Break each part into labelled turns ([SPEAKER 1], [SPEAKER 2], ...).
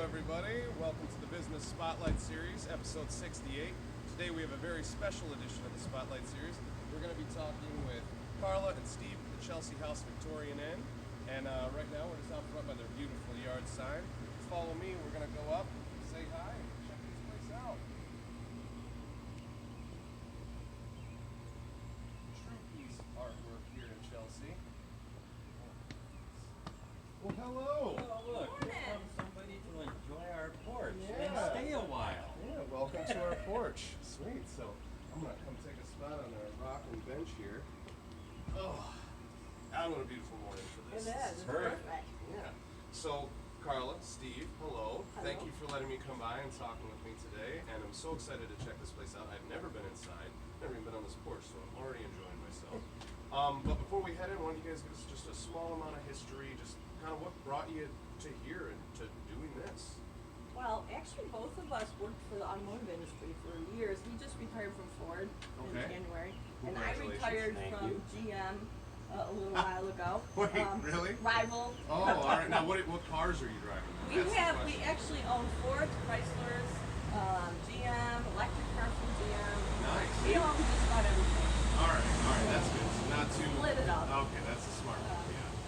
[SPEAKER 1] everybody. Welcome to the Business Spotlight Series, episode 68. Today we have a very special edition of the Spotlight Series. We're going to be talking with Carla and Steve at the Chelsea House Victorian Inn. And right now we're just out front by their beautiful yard sign. Follow me, we're going to go up, say hi, and check this place out. True piece artwork here in Chelsea. Well, hello.
[SPEAKER 2] Oh, look,
[SPEAKER 3] Morning.
[SPEAKER 2] here comes somebody to enjoy our porch
[SPEAKER 1] Yeah.
[SPEAKER 2] and stay a while.
[SPEAKER 1] Yeah, welcome to our porch. Sweet. So I'm gonna come take a spot on our rocking bench here. Oh, what a beautiful morning for
[SPEAKER 3] It
[SPEAKER 1] this.
[SPEAKER 3] is.
[SPEAKER 1] This
[SPEAKER 3] It's
[SPEAKER 2] perfect.
[SPEAKER 3] perfect.
[SPEAKER 1] Yeah. So Carla, Steve, hello.
[SPEAKER 3] Hello.
[SPEAKER 1] Thank you for letting me come by and talking with me today. And I'm so excited to check this place out. I've never been inside, never even been on this porch, so I'm already enjoying myself. But before we head in, why don't you guys give us just a small amount of history, just kind of what brought you to here and to doing this?
[SPEAKER 3] Well, actually, both of us worked for the automotive industry for years. He just retired from Ford in
[SPEAKER 1] Okay.
[SPEAKER 3] January, and I
[SPEAKER 1] Congratulations.
[SPEAKER 3] retired
[SPEAKER 2] Thank
[SPEAKER 3] from
[SPEAKER 2] you.
[SPEAKER 3] GM a little while ago.
[SPEAKER 1] Wait, really?
[SPEAKER 3] Rival.
[SPEAKER 1] Oh, all right. Now, what cars are you driving?
[SPEAKER 3] We
[SPEAKER 1] That's the
[SPEAKER 3] we
[SPEAKER 1] question.
[SPEAKER 3] actually own Ford, Chryslers, GM, electric car from GM.
[SPEAKER 1] Nice.
[SPEAKER 3] We own just about everything.
[SPEAKER 1] All right, that's good. So not too.
[SPEAKER 3] Split it up.
[SPEAKER 1] Okay, that's a smart one.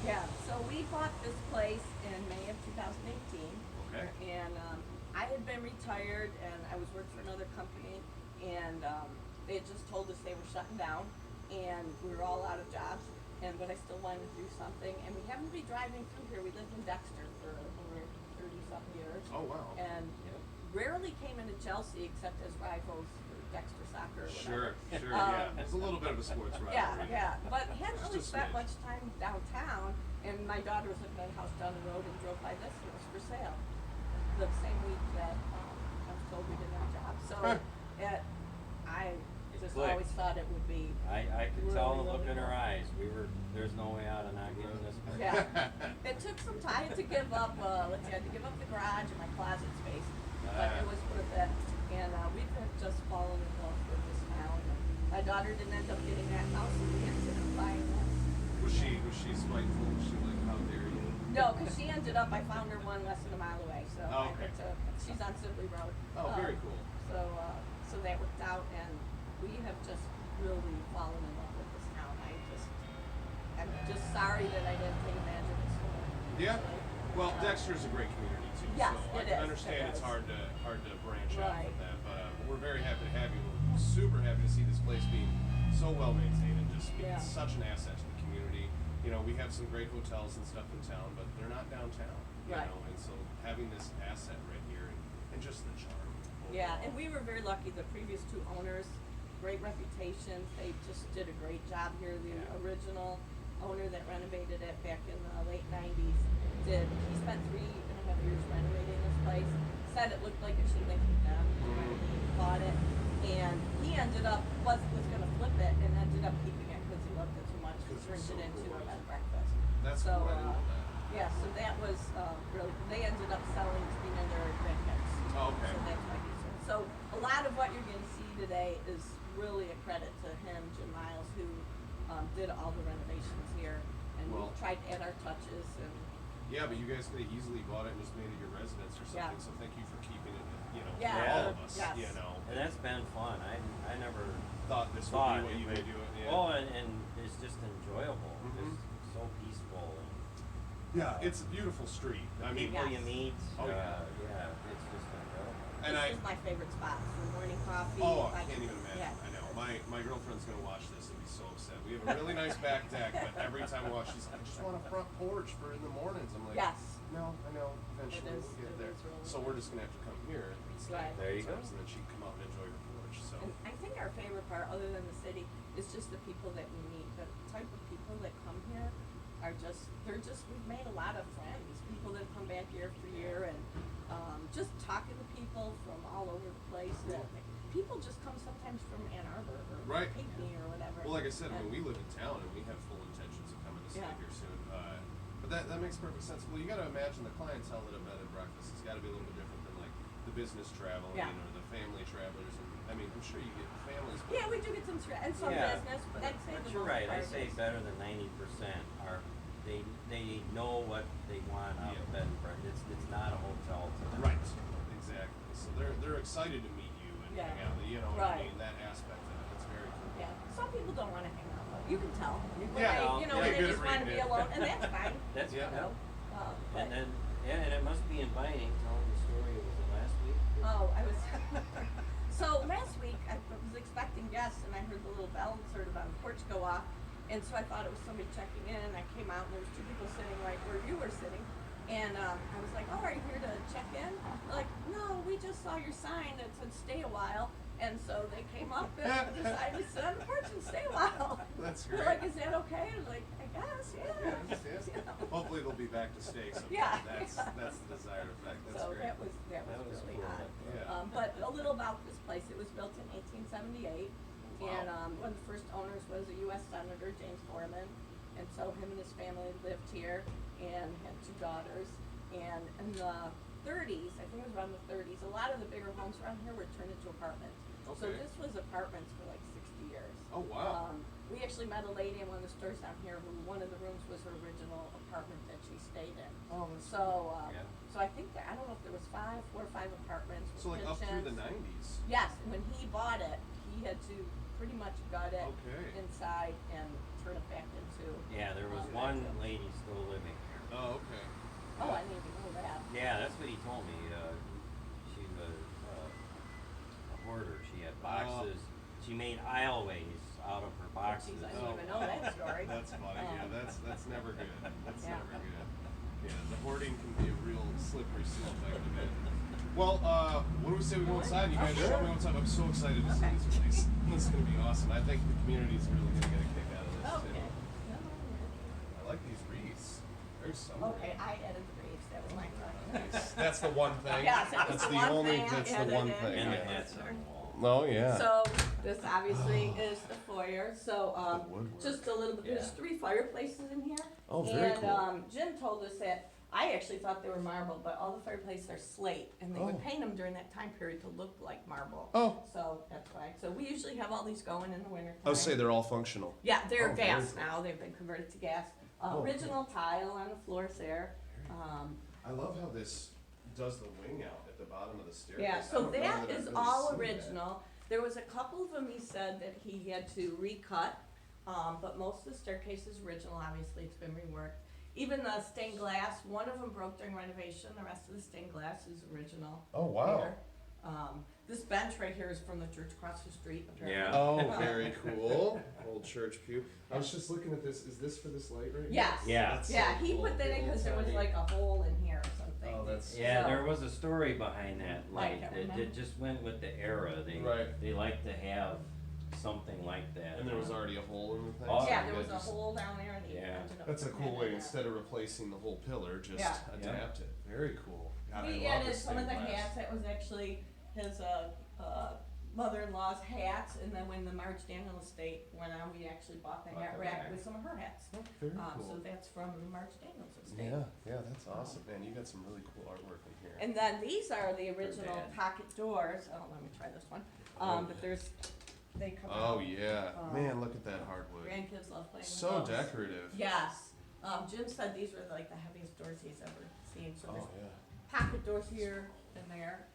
[SPEAKER 3] Yeah, so we bought this place in May of 2018.
[SPEAKER 1] Okay.
[SPEAKER 3] And I had been retired and I was working for another company, and they had just told us they were shutting down and we were all out of jobs, but I still wanted to do something, and we happened to be driving through here. We lived in Dexter for over 30-something years.
[SPEAKER 1] Oh, wow.
[SPEAKER 3] And rarely came into Chelsea except as rivals for Dexter soccer or whatever.
[SPEAKER 1] Sure, yeah. It's a little bit of a sports rivalry.
[SPEAKER 3] Yeah, but hadn't
[SPEAKER 1] Just
[SPEAKER 3] really
[SPEAKER 1] a
[SPEAKER 3] spent
[SPEAKER 1] smidge.
[SPEAKER 3] much time downtown, and my daughter was looking at a house down the road and drove by this and it was for sale. The same week that I was told we didn't have jobs. So I just
[SPEAKER 2] Click.
[SPEAKER 3] always thought it would be.
[SPEAKER 2] I could
[SPEAKER 3] really,
[SPEAKER 2] tell the
[SPEAKER 3] really
[SPEAKER 2] look in her
[SPEAKER 3] good.
[SPEAKER 2] eyes. There's no way out of not getting this.
[SPEAKER 3] Yeah. It took some time to give up, I had to give up the garage and my closet space, but it was worth it. And we've just fallen in love with this town. And my daughter didn't end up getting that house, and we ended up buying this.
[SPEAKER 1] Was she spiteful? Was she like, how dare you?
[SPEAKER 3] No, because she ended up, I found her one less than a mile away, so
[SPEAKER 1] Oh,
[SPEAKER 3] I
[SPEAKER 1] okay.
[SPEAKER 3] picked her. She's on Sibley Road.
[SPEAKER 1] Oh, very cool.
[SPEAKER 3] So that worked out, and we have just really fallen in love with this town. I'm just sorry that I didn't take advantage of it sooner.
[SPEAKER 1] Yeah. Well, Dexter's a great community too.
[SPEAKER 3] Yes,
[SPEAKER 1] so I
[SPEAKER 3] it
[SPEAKER 1] can
[SPEAKER 3] is.
[SPEAKER 1] understand
[SPEAKER 3] It
[SPEAKER 1] it's
[SPEAKER 3] is.
[SPEAKER 1] hard to branch out
[SPEAKER 3] Right.
[SPEAKER 1] from that, but we're very happy to have you. We're super happy to see this place being so well maintained and just being
[SPEAKER 3] Yeah.
[SPEAKER 1] such an asset to the community. You know, we have some great hotels and stuff in town, but they're not downtown. You
[SPEAKER 3] Right.
[SPEAKER 1] know, and so having this asset right here and just the charm.
[SPEAKER 3] Yeah,
[SPEAKER 1] overall.
[SPEAKER 3] and we were very lucky. The previous two owners, great reputations. They just did a great job here. The original owner that renovated it back in the late 90s he spent 3.5 years renovating this place. Said it looked like it should have been condemned when he bought it. And he ended up, was going to flip it and ended up keeping it because he loved it too much. He
[SPEAKER 1] Because
[SPEAKER 3] turned
[SPEAKER 1] it's so
[SPEAKER 3] it into
[SPEAKER 1] cool.
[SPEAKER 3] a bed and breakfast.
[SPEAKER 1] That's
[SPEAKER 3] So,
[SPEAKER 1] cool. I didn't know that.
[SPEAKER 3] yeah, so that was really, they ended up selling to be near their grandkids.
[SPEAKER 1] Oh, okay.
[SPEAKER 3] So that's why he sold. So a lot of what you're going to see today is really a credit to him, Jim Miles, who did all the renovations here. And
[SPEAKER 1] Well-
[SPEAKER 3] we tried to add our touches. And
[SPEAKER 1] Yeah, but you guys could have easily bought it and just made it your residence or something.
[SPEAKER 3] Yeah.
[SPEAKER 1] So thank you for keeping it, you know,
[SPEAKER 3] Yeah.
[SPEAKER 1] for all of us.
[SPEAKER 3] Yes.
[SPEAKER 1] You know,
[SPEAKER 2] And that's been fun. I never
[SPEAKER 1] thought this
[SPEAKER 2] thought
[SPEAKER 1] would be what you would do it. Yeah.
[SPEAKER 2] Oh, and it's just enjoyable.
[SPEAKER 1] Mhm.
[SPEAKER 2] Just so peaceful. And
[SPEAKER 1] Yeah, it's a beautiful street. I mean,
[SPEAKER 2] people
[SPEAKER 3] Yes.
[SPEAKER 2] you meet.
[SPEAKER 1] Oh, yeah.
[SPEAKER 2] It's just incredible.
[SPEAKER 1] and
[SPEAKER 3] this is my favorite spot for morning coffee.
[SPEAKER 1] oh, I can't even imagine.
[SPEAKER 3] Yeah.
[SPEAKER 1] I know. My girlfriend's gonna watch this and be so upset. We have a really nice back deck, but every time we watch, she's like, I just want a front porch for in the mornings. I'm like,
[SPEAKER 3] Yes.
[SPEAKER 1] no, I know. Eventually
[SPEAKER 3] It is-
[SPEAKER 1] we'll get
[SPEAKER 3] it
[SPEAKER 1] there.
[SPEAKER 3] is really
[SPEAKER 1] So we're just gonna have to come here and stay
[SPEAKER 3] Right.
[SPEAKER 2] There you go.
[SPEAKER 1] sometimes, and then she can come out and enjoy her porch. So
[SPEAKER 3] And I think our favorite part, other than the city, is just the people that we meet. The type of people that come here are we've made a lot of friends. People that come back year after year, and just talking to people from all over the place. That people just come sometimes from Ann Arbor or
[SPEAKER 1] Right.
[SPEAKER 3] Pinckney or whatever.
[SPEAKER 1] well, like I said, I mean,
[SPEAKER 3] And-
[SPEAKER 1] we live in town and we have full intentions of coming to stay
[SPEAKER 3] Yeah.
[SPEAKER 1] here soon. But that makes perfect sense. Well, you got to imagine the clientele at a bed and breakfast has got to be a little bit different than like the business traveling
[SPEAKER 3] Yeah.
[SPEAKER 1] or the family travelers. And I mean, I'm sure you get families.
[SPEAKER 3] Yeah, we do get some and some business, but I'd say
[SPEAKER 2] But
[SPEAKER 3] the
[SPEAKER 2] you're
[SPEAKER 3] most
[SPEAKER 2] right. I
[SPEAKER 3] part
[SPEAKER 2] say
[SPEAKER 3] is-
[SPEAKER 2] better than 90% are they know what they want out of
[SPEAKER 1] Yeah.
[SPEAKER 2] bed and breakfast. It's not a hotel to them.
[SPEAKER 1] Right. so they're excited to meet you and
[SPEAKER 3] Yeah.
[SPEAKER 1] hang out. You know what I
[SPEAKER 3] Right.
[SPEAKER 1] mean? That aspect of it. It's very cool.
[SPEAKER 3] Yeah, some people don't want to hang out, but you can tell. When
[SPEAKER 1] Yeah.
[SPEAKER 3] they,
[SPEAKER 2] Yeah,
[SPEAKER 3] when they
[SPEAKER 1] good
[SPEAKER 3] just
[SPEAKER 1] at
[SPEAKER 3] want to be
[SPEAKER 1] reading it.
[SPEAKER 3] alone, and that's fine.
[SPEAKER 2] That's
[SPEAKER 1] Yeah.
[SPEAKER 3] You know, but,
[SPEAKER 2] And then, yeah, and it must be inviting, telling the story, was it last week?
[SPEAKER 3] oh, I was. So last week I was expecting guests, and I heard the little bell sort of on the porch go off, and so I thought it was somebody checking in. And I came out, and there was two people sitting right where you were sitting, and I was like, "Oh, are you here to check in?" They're like, "No, we just saw your sign that said stay a while." And so they came up and decided to sit on the porch and stay a while.
[SPEAKER 1] That's
[SPEAKER 3] They're
[SPEAKER 1] great.
[SPEAKER 3] like, "Is that okay?" I was like, "I guess, yeah."
[SPEAKER 1] Yes.
[SPEAKER 3] You know?
[SPEAKER 1] Hopefully they'll be back to stay sometime.
[SPEAKER 3] Yeah.
[SPEAKER 1] That's the desired effect. That's
[SPEAKER 3] So
[SPEAKER 1] great.
[SPEAKER 3] that was
[SPEAKER 2] That was
[SPEAKER 3] really
[SPEAKER 2] cool.
[SPEAKER 3] odd.
[SPEAKER 1] Yeah.
[SPEAKER 3] But a little about this place. It was built in 1878, and
[SPEAKER 1] Wow.
[SPEAKER 3] one of the first owners was a U.S. Senator, James Foreman, and so him and his family lived here and had two daughters. And in the 30s, I think it was around the 30s, a lot of the bigger homes around here were turned into apartments. So
[SPEAKER 1] Okay.
[SPEAKER 3] this was apartments for like 60 years.
[SPEAKER 1] Oh wow.
[SPEAKER 3] We actually met a lady in one of the stores down here who one of the rooms was her original apartment that she stayed in.
[SPEAKER 1] Oh, that's
[SPEAKER 3] So,
[SPEAKER 2] Yeah.
[SPEAKER 3] so I think that, I don't know if there was 4 or 5 apartments with
[SPEAKER 1] so like up through the
[SPEAKER 3] kitchens.
[SPEAKER 1] 90s.
[SPEAKER 3] Yes, when he bought it, he had to pretty much gut it
[SPEAKER 1] Okay.
[SPEAKER 3] inside and turn it back into.
[SPEAKER 2] Yeah, there was one lady still living here.
[SPEAKER 1] Oh, okay.
[SPEAKER 3] Oh, I didn't even know that.
[SPEAKER 2] Yeah, that's what he told me. She was a hoarder. She had boxes. She made aisleways out of her boxes.
[SPEAKER 3] Jeez, I didn't even know that story.
[SPEAKER 1] That's funny. Yeah, that's never good. That's
[SPEAKER 3] Yeah.
[SPEAKER 1] never good. Yeah, the hoarding can be a real slippery slope, I can admit. Well, what do we say we go inside? You guys show me what's up. I'm so excited to see
[SPEAKER 3] Okay.
[SPEAKER 1] this place. This is gonna be awesome. I think the community's really gonna get a kick out of this
[SPEAKER 3] Okay.
[SPEAKER 1] too. I like these wreaths. Very summery.
[SPEAKER 3] Okay, I added the grapes. That was my touch.
[SPEAKER 1] Nice. That's the one thing.
[SPEAKER 3] Yes, that was
[SPEAKER 1] That's
[SPEAKER 3] the
[SPEAKER 1] the
[SPEAKER 3] one
[SPEAKER 1] only.
[SPEAKER 3] thing I
[SPEAKER 1] That's the
[SPEAKER 3] added
[SPEAKER 1] one
[SPEAKER 3] in.
[SPEAKER 1] thing.
[SPEAKER 2] And the
[SPEAKER 3] Yeah.
[SPEAKER 2] hats on the wall.
[SPEAKER 1] Oh yeah.
[SPEAKER 3] So this obviously is the foyer. So
[SPEAKER 1] The woodwork.
[SPEAKER 3] just a little bit. There's
[SPEAKER 2] Yeah.
[SPEAKER 3] 3 fireplaces in here.
[SPEAKER 1] Oh, very
[SPEAKER 3] and,
[SPEAKER 1] cool.
[SPEAKER 3] Jim told us that I actually thought they were marble, but all the fireplaces are slate, and they would
[SPEAKER 1] Oh.
[SPEAKER 3] paint them during that time period to look like marble.
[SPEAKER 1] Oh.
[SPEAKER 3] So that's why. So we usually have all these going in the winter.
[SPEAKER 1] I would say they're all functional.
[SPEAKER 3] Yeah, they're
[SPEAKER 1] Oh, very
[SPEAKER 3] gas
[SPEAKER 1] cool.
[SPEAKER 3] now. They've been converted to gas.
[SPEAKER 1] Oh,
[SPEAKER 3] Original tile on the floors there.
[SPEAKER 1] I love how this does the wing out at the bottom of the staircase.
[SPEAKER 3] Yeah,
[SPEAKER 1] I
[SPEAKER 3] so
[SPEAKER 1] don't know
[SPEAKER 3] that
[SPEAKER 1] I've
[SPEAKER 3] is
[SPEAKER 1] really
[SPEAKER 3] all
[SPEAKER 1] seen that.
[SPEAKER 3] original. There was a couple of them he said that he had to recut, but most of the staircase is original. Obviously, it's been reworked. Even the stained glass, one of them broke during renovation. The rest of the stained glass is original.
[SPEAKER 1] Oh wow.
[SPEAKER 3] Here. This bench right here is from the church across the street. Apparently.
[SPEAKER 2] Yeah.
[SPEAKER 1] Oh, very cool. Old church pew. I was just looking at this. Is this for this light right here?
[SPEAKER 3] Yes.
[SPEAKER 2] Yeah.
[SPEAKER 1] That's
[SPEAKER 3] Yeah,
[SPEAKER 1] so
[SPEAKER 3] he
[SPEAKER 1] cool.
[SPEAKER 3] put that in because there was
[SPEAKER 2] Old
[SPEAKER 3] like a hole in here or something.
[SPEAKER 1] Oh, that's-
[SPEAKER 2] Yeah,
[SPEAKER 3] So-
[SPEAKER 2] there was a story behind that
[SPEAKER 3] I
[SPEAKER 2] light.
[SPEAKER 3] can't
[SPEAKER 2] It
[SPEAKER 3] remember.
[SPEAKER 2] just went with the era.
[SPEAKER 1] Right.
[SPEAKER 2] They like to have something like that.
[SPEAKER 1] And there was already a hole in the thing.
[SPEAKER 2] Oh,
[SPEAKER 1] so
[SPEAKER 3] Yeah,
[SPEAKER 1] you
[SPEAKER 3] there was
[SPEAKER 1] guys
[SPEAKER 3] a
[SPEAKER 1] just-
[SPEAKER 3] hole down there and he
[SPEAKER 2] Yeah.
[SPEAKER 3] ended up.
[SPEAKER 1] That's a
[SPEAKER 3] putting
[SPEAKER 1] cool
[SPEAKER 3] that
[SPEAKER 1] way.
[SPEAKER 3] in there.
[SPEAKER 1] Instead of replacing the whole pillar, just
[SPEAKER 3] Yeah.
[SPEAKER 1] adapt it. Very cool. God,
[SPEAKER 3] We
[SPEAKER 1] I love
[SPEAKER 3] added
[SPEAKER 1] this
[SPEAKER 3] some of the
[SPEAKER 1] stained glass.
[SPEAKER 3] hats. That was actually his mother-in-law's hats, and then when the Marge Daniel estate went on, we actually bought the
[SPEAKER 2] Bought
[SPEAKER 3] hat
[SPEAKER 2] the
[SPEAKER 3] rack
[SPEAKER 2] rack.
[SPEAKER 3] with some of her hats.
[SPEAKER 1] Oh, very
[SPEAKER 3] So
[SPEAKER 1] cool.
[SPEAKER 3] that's from the Marge Daniels estate.
[SPEAKER 1] Yeah, that's awesome, man. You got some really cool artwork in here.
[SPEAKER 3] And then these are the original
[SPEAKER 2] bad.
[SPEAKER 3] pocket doors. Oh, let me try this one. But they come
[SPEAKER 1] Oh
[SPEAKER 3] out.
[SPEAKER 1] yeah, man, look at that hardwood.
[SPEAKER 3] Grandkids love playing with
[SPEAKER 1] So
[SPEAKER 3] those.
[SPEAKER 1] decorative.
[SPEAKER 3] Yes. Jim said these were like the heaviest doors he's ever seen. So there's
[SPEAKER 1] Oh yeah.
[SPEAKER 3] pocket doors here and there.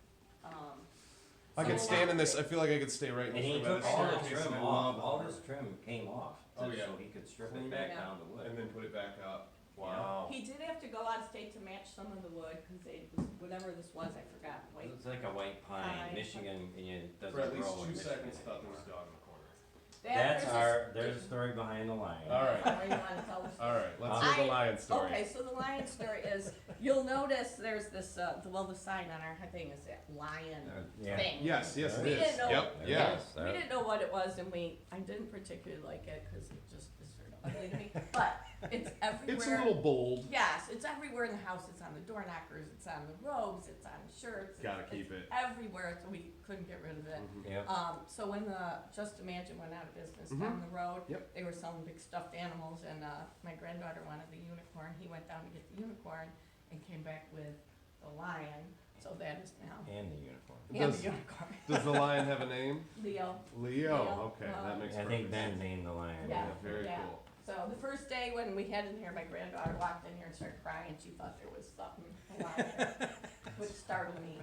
[SPEAKER 1] I could
[SPEAKER 3] so-
[SPEAKER 1] stand in this. I feel like I could stay right in
[SPEAKER 2] And
[SPEAKER 1] this
[SPEAKER 2] he
[SPEAKER 1] room by
[SPEAKER 2] took
[SPEAKER 1] the
[SPEAKER 2] all the
[SPEAKER 1] staircase,
[SPEAKER 2] trim
[SPEAKER 1] and I
[SPEAKER 2] off.
[SPEAKER 1] love
[SPEAKER 2] All
[SPEAKER 1] the
[SPEAKER 2] this trim came off.
[SPEAKER 1] Oh, yeah.
[SPEAKER 2] So he could strip it back
[SPEAKER 3] Yeah.
[SPEAKER 2] down to wood.
[SPEAKER 1] and then put it back up. Wow.
[SPEAKER 3] He did have to go out of state to match some of the wood because it was whatever this was. I forgot. Wait.
[SPEAKER 2] It's like a white pine,
[SPEAKER 3] Pine.
[SPEAKER 2] Michigan, and it doesn't
[SPEAKER 1] For at least
[SPEAKER 2] grow in
[SPEAKER 1] 2
[SPEAKER 2] Michigan
[SPEAKER 1] seconds, thought there
[SPEAKER 2] anymore.
[SPEAKER 1] was a dog in the corner.
[SPEAKER 2] There's a story behind the line.
[SPEAKER 1] All right.
[SPEAKER 3] Oh, you wanna tell the story?
[SPEAKER 1] All right, let's hear the lion story.
[SPEAKER 3] Okay, so the lion story is you'll notice there's this the sign on our thing is that lion
[SPEAKER 2] Yeah.
[SPEAKER 3] thing.
[SPEAKER 1] Yes, yes,
[SPEAKER 3] We
[SPEAKER 1] it
[SPEAKER 3] didn't
[SPEAKER 1] is.
[SPEAKER 3] know-
[SPEAKER 1] Yep,
[SPEAKER 2] There
[SPEAKER 1] yeah.
[SPEAKER 2] it is.
[SPEAKER 3] We didn't know what it was, and I didn't particularly like it because it just is sort of ugly to me. But it's everywhere.
[SPEAKER 1] It's a little bold.
[SPEAKER 3] Yes, it's everywhere in the house. It's on the door knockers. It's on the robes. It's on shirts.
[SPEAKER 1] Gotta
[SPEAKER 3] it's
[SPEAKER 1] keep it.
[SPEAKER 3] everywhere, so we couldn't get rid of it.
[SPEAKER 1] Mhm.
[SPEAKER 2] Yep.
[SPEAKER 3] So when the Just Imagine went out of business
[SPEAKER 1] Mhm.
[SPEAKER 3] down the road,
[SPEAKER 1] Yep.
[SPEAKER 3] they were selling big stuffed animals, and my granddaughter wanted the unicorn. He went down to get the unicorn and came back with the lion. So that is now
[SPEAKER 2] And the uniform.
[SPEAKER 3] and
[SPEAKER 1] Does-
[SPEAKER 3] the unicorn.
[SPEAKER 1] Does the lion have a name?
[SPEAKER 3] Leo.
[SPEAKER 1] Leo.
[SPEAKER 3] Leo.
[SPEAKER 1] Okay, that makes
[SPEAKER 2] I
[SPEAKER 1] perfect
[SPEAKER 2] think Ben
[SPEAKER 1] sense.
[SPEAKER 2] named the lion.
[SPEAKER 3] Yeah.
[SPEAKER 1] Very
[SPEAKER 3] Yeah.
[SPEAKER 1] cool.
[SPEAKER 3] So the first day when we had in here, my granddaughter walked in here and started crying. She thought there was something alive there. would startle me.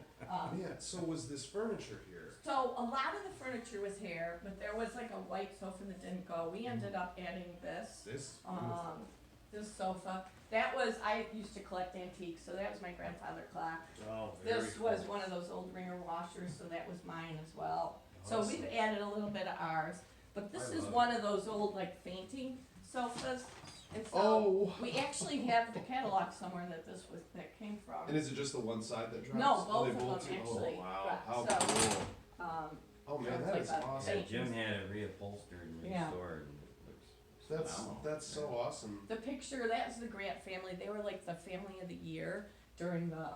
[SPEAKER 1] Yeah, so was this furniture here?
[SPEAKER 3] So a lot of the furniture was here, but there was like a white sofa that didn't go. We ended up adding this.
[SPEAKER 1] This?
[SPEAKER 3] This sofa. That was, I used to collect antiques, so that was my grandfather clock.
[SPEAKER 1] Oh, very
[SPEAKER 3] This
[SPEAKER 1] cool.
[SPEAKER 3] was one of those old ringer washers, so that was mine as well. So
[SPEAKER 1] Awesome.
[SPEAKER 3] we've added a little bit of ours, but this
[SPEAKER 1] I
[SPEAKER 3] is
[SPEAKER 1] love
[SPEAKER 3] one of those old like fainting sofas. And so
[SPEAKER 1] Oh.
[SPEAKER 3] we actually have the catalog somewhere that came from.
[SPEAKER 1] And is it just the one side that drops?
[SPEAKER 3] No,
[SPEAKER 1] Oh, they
[SPEAKER 3] both of
[SPEAKER 1] both
[SPEAKER 3] them
[SPEAKER 1] do?
[SPEAKER 3] actually.
[SPEAKER 1] Oh, wow.
[SPEAKER 3] Right,
[SPEAKER 1] How
[SPEAKER 3] so,
[SPEAKER 1] cool. Oh man,
[SPEAKER 3] it's
[SPEAKER 1] that
[SPEAKER 3] like
[SPEAKER 1] is
[SPEAKER 3] a
[SPEAKER 1] awesome.
[SPEAKER 2] Yeah,
[SPEAKER 3] fake-
[SPEAKER 2] Jim had it reupholstered and
[SPEAKER 3] Yeah.
[SPEAKER 2] restored, and it looks
[SPEAKER 1] That's
[SPEAKER 2] phenomenal.
[SPEAKER 1] so awesome.
[SPEAKER 3] The picture, that's the Grant family. They were like the family of the year during the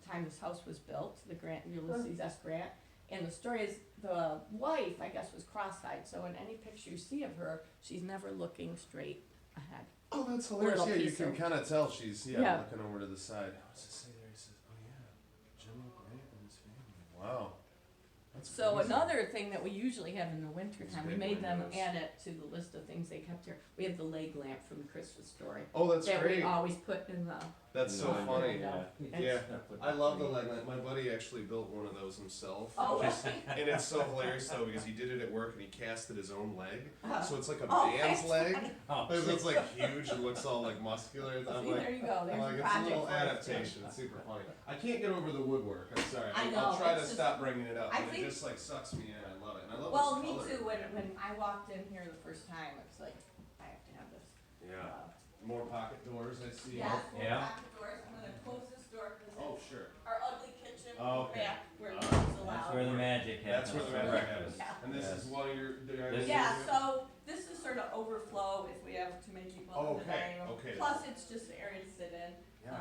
[SPEAKER 3] time this house was built, the Grant, Ulysses S. Grant. And the story is the wife, I guess, was cross-eyed. So in any picture you see of her, she's never looking straight ahead.
[SPEAKER 1] Oh, that's hilarious.
[SPEAKER 3] Little
[SPEAKER 1] Yeah, you
[SPEAKER 3] piece
[SPEAKER 1] can
[SPEAKER 3] of-
[SPEAKER 1] kind of tell she's
[SPEAKER 3] Yeah.
[SPEAKER 1] looking over to the side. What's it say there? He says, "Oh yeah, Jim Grant and his family." Wow, that's
[SPEAKER 3] So
[SPEAKER 1] crazy.
[SPEAKER 3] another thing that we usually have in the winter
[SPEAKER 1] These
[SPEAKER 3] time, we
[SPEAKER 1] big
[SPEAKER 3] made them
[SPEAKER 1] windows.
[SPEAKER 3] add it to the list of things they kept here. We have the leg lamp from the Christmas story.
[SPEAKER 1] Oh, that's
[SPEAKER 3] that
[SPEAKER 1] great.
[SPEAKER 3] we always put in the.
[SPEAKER 1] That's so
[SPEAKER 2] No,
[SPEAKER 1] funny.
[SPEAKER 2] yeah.
[SPEAKER 1] Yeah, I love the leg lamp. My buddy actually built one of those himself.
[SPEAKER 3] Oh,
[SPEAKER 1] Just-
[SPEAKER 3] really?
[SPEAKER 1] and it's so hilarious though because he did it at work and he casted his own leg, so it's like a
[SPEAKER 3] Oh,
[SPEAKER 1] man's
[SPEAKER 3] that's
[SPEAKER 1] leg.
[SPEAKER 3] funny.
[SPEAKER 2] Oh,
[SPEAKER 1] It's like huge and looks all like muscular. I'm
[SPEAKER 3] See,
[SPEAKER 1] like,
[SPEAKER 3] there you go. There's
[SPEAKER 1] I'm like,
[SPEAKER 3] a
[SPEAKER 1] it's a
[SPEAKER 3] project
[SPEAKER 1] little
[SPEAKER 3] for us.
[SPEAKER 1] adaptation. It's super funny. I can't get over the woodwork. I'm sorry.
[SPEAKER 3] I
[SPEAKER 1] I'll
[SPEAKER 3] know,
[SPEAKER 1] try to
[SPEAKER 3] it's just-
[SPEAKER 1] stop bringing it up,
[SPEAKER 3] I
[SPEAKER 1] but it
[SPEAKER 3] think-
[SPEAKER 1] just like sucks me in. I love it, and I love
[SPEAKER 3] Well,
[SPEAKER 1] this
[SPEAKER 3] me
[SPEAKER 1] color.
[SPEAKER 3] too. When I walked in here the first time, it's like I have to have this.
[SPEAKER 1] Yeah. More pocket doors, I see.
[SPEAKER 3] Yes,
[SPEAKER 2] Yeah.
[SPEAKER 3] pocket doors. I'm gonna close this door because
[SPEAKER 1] Oh,
[SPEAKER 3] it's
[SPEAKER 1] sure.
[SPEAKER 3] our ugly kitchen
[SPEAKER 1] Oh, okay.
[SPEAKER 3] back where
[SPEAKER 1] Oh.
[SPEAKER 3] it's
[SPEAKER 2] That's
[SPEAKER 3] allowed.
[SPEAKER 2] where the magic happens.
[SPEAKER 1] That's where the
[SPEAKER 2] for
[SPEAKER 1] magic
[SPEAKER 2] breakfast.
[SPEAKER 1] happens. And this
[SPEAKER 2] Yes.
[SPEAKER 1] is one of your.
[SPEAKER 2] This
[SPEAKER 3] Yeah, so this is sort of overflow if we have too many people in the
[SPEAKER 1] Okay,
[SPEAKER 3] dining room.
[SPEAKER 1] okay.
[SPEAKER 3] Plus, it's just an area to sit in.
[SPEAKER 1] Yeah.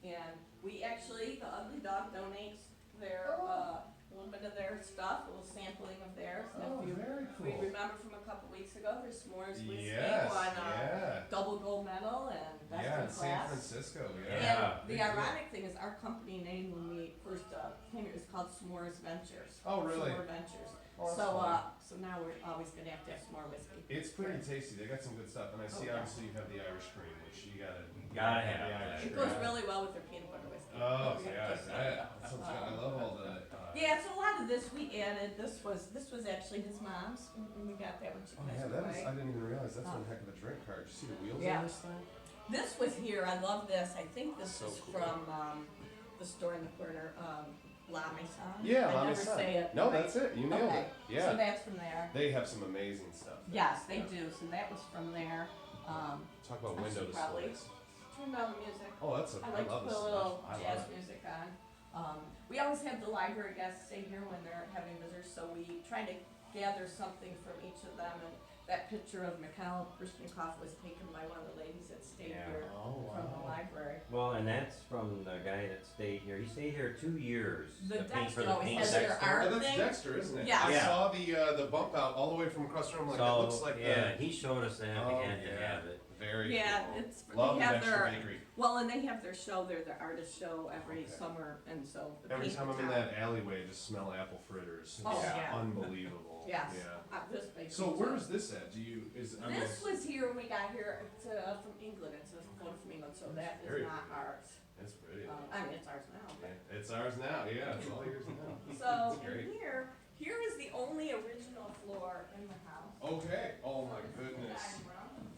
[SPEAKER 3] And we actually, the Ugly Dog donates their, a little bit of their stuff, a little sampling of theirs. And
[SPEAKER 1] Oh,
[SPEAKER 3] if you
[SPEAKER 1] very
[SPEAKER 3] if we
[SPEAKER 1] cool.
[SPEAKER 3] remember from a couple weeks ago, their s'mores whiskey
[SPEAKER 1] Yes,
[SPEAKER 3] won
[SPEAKER 1] yeah.
[SPEAKER 3] double gold medal and best
[SPEAKER 1] Yeah,
[SPEAKER 3] in
[SPEAKER 1] in San
[SPEAKER 3] class.
[SPEAKER 1] Francisco, yeah.
[SPEAKER 2] Yeah.
[SPEAKER 3] And the
[SPEAKER 1] Big deal.
[SPEAKER 3] ironic thing is our company name when we first came here was called S'mores Ventures.
[SPEAKER 1] Oh, really?
[SPEAKER 3] S'more Ventures.
[SPEAKER 1] Oh, that's
[SPEAKER 3] So,
[SPEAKER 1] funny.
[SPEAKER 3] so now we're always gonna have to have s'more whiskey.
[SPEAKER 1] It's pretty tasty. They got some good stuff, and I see
[SPEAKER 3] Oh, yeah.
[SPEAKER 1] obviously you have the Irish cream, which you gotta
[SPEAKER 2] Gotta
[SPEAKER 1] the
[SPEAKER 2] have
[SPEAKER 1] Irish
[SPEAKER 2] that.
[SPEAKER 3] It
[SPEAKER 1] cream.
[SPEAKER 3] goes really well with their peanut butter whiskey.
[SPEAKER 1] Oh,
[SPEAKER 3] Yeah,
[SPEAKER 1] yeah,
[SPEAKER 3] just-
[SPEAKER 1] that sounds good. I love all the.
[SPEAKER 3] Yeah, so a lot of this we added. This was actually his mom's, and we got that when she
[SPEAKER 1] Oh
[SPEAKER 3] passed
[SPEAKER 1] yeah, that is.
[SPEAKER 3] away.
[SPEAKER 1] I didn't even realize that's
[SPEAKER 3] Oh.
[SPEAKER 1] one heck of a drink card. You see the wheels
[SPEAKER 3] Yeah.
[SPEAKER 1] on this thing?
[SPEAKER 3] This was here. I love this. I think this
[SPEAKER 1] So
[SPEAKER 3] is
[SPEAKER 1] cool.
[SPEAKER 3] from the store in the corner, La Maison.
[SPEAKER 1] Yeah,
[SPEAKER 3] I
[SPEAKER 1] La
[SPEAKER 3] never
[SPEAKER 1] Maison.
[SPEAKER 3] say it.
[SPEAKER 1] No,
[SPEAKER 3] right.
[SPEAKER 1] that's it. You nailed
[SPEAKER 3] Okay.
[SPEAKER 1] it.
[SPEAKER 3] So
[SPEAKER 1] Yeah.
[SPEAKER 3] that's from there.
[SPEAKER 1] They have some amazing stuff. there.
[SPEAKER 3] Yes, they
[SPEAKER 1] Yeah.
[SPEAKER 3] do. So that was from there.
[SPEAKER 1] Talk about
[SPEAKER 3] I
[SPEAKER 1] window
[SPEAKER 3] should probably
[SPEAKER 1] displays.
[SPEAKER 3] turn down the music.
[SPEAKER 1] Oh, that's a.
[SPEAKER 3] I like to
[SPEAKER 1] love
[SPEAKER 3] put
[SPEAKER 1] this
[SPEAKER 3] a little
[SPEAKER 1] stuff. I
[SPEAKER 3] jazz
[SPEAKER 1] love it.
[SPEAKER 3] music on. We always have the library guests stay here when they're having visitors, so we try to gather something from each of them. And that picture of Mikhail Brishnikov was taken by one of the ladies that stayed
[SPEAKER 2] Yeah.
[SPEAKER 3] here
[SPEAKER 1] Oh
[SPEAKER 3] from the
[SPEAKER 1] wow.
[SPEAKER 3] library.
[SPEAKER 2] Well, and that's from the guy that stayed here. He stayed here 2 years.
[SPEAKER 3] The
[SPEAKER 2] to paint
[SPEAKER 3] Dexter
[SPEAKER 2] for the
[SPEAKER 3] always
[SPEAKER 2] paint
[SPEAKER 3] has their
[SPEAKER 2] Dexter.
[SPEAKER 3] art
[SPEAKER 1] Oh, that's
[SPEAKER 3] thing.
[SPEAKER 1] Dexter, isn't it?
[SPEAKER 3] Yeah.
[SPEAKER 1] I
[SPEAKER 2] Yeah.
[SPEAKER 1] saw the bump out all the way from across the room. Like that
[SPEAKER 2] So,
[SPEAKER 1] looks like
[SPEAKER 2] yeah, he showed us that.
[SPEAKER 1] Oh,
[SPEAKER 2] We had to
[SPEAKER 1] yeah.
[SPEAKER 2] have it.
[SPEAKER 1] Very
[SPEAKER 3] Yeah,
[SPEAKER 1] cool.
[SPEAKER 3] it's
[SPEAKER 1] Love
[SPEAKER 3] they
[SPEAKER 1] the
[SPEAKER 3] have
[SPEAKER 1] Dexter
[SPEAKER 3] their
[SPEAKER 1] Bakery.
[SPEAKER 3] well, and they have their show there, the artist show every
[SPEAKER 1] Okay.
[SPEAKER 3] summer, and so the
[SPEAKER 1] Every
[SPEAKER 3] paint
[SPEAKER 1] time I'm in
[SPEAKER 3] town-
[SPEAKER 1] that alleyway, I just smell apple fritters.
[SPEAKER 3] Oh,
[SPEAKER 1] It's
[SPEAKER 3] yeah.
[SPEAKER 1] unbelievable.
[SPEAKER 3] Yes.
[SPEAKER 1] Yeah.
[SPEAKER 3] This bakery
[SPEAKER 1] So
[SPEAKER 3] too.
[SPEAKER 1] where is this at? Do you I mean,
[SPEAKER 3] This was here when we got here. It's from England. It's a photo from England, so that is
[SPEAKER 1] Very
[SPEAKER 3] not
[SPEAKER 1] cool.
[SPEAKER 3] ours.
[SPEAKER 1] it's pretty.
[SPEAKER 3] I mean, it's ours now. But.
[SPEAKER 1] Yeah, it's ours now. Yeah, it's all yours now.
[SPEAKER 3] So
[SPEAKER 1] That's great.
[SPEAKER 3] in here is the only original floor in the house.
[SPEAKER 1] Okay. Oh my
[SPEAKER 3] This is the
[SPEAKER 1] goodness.
[SPEAKER 3] dining room.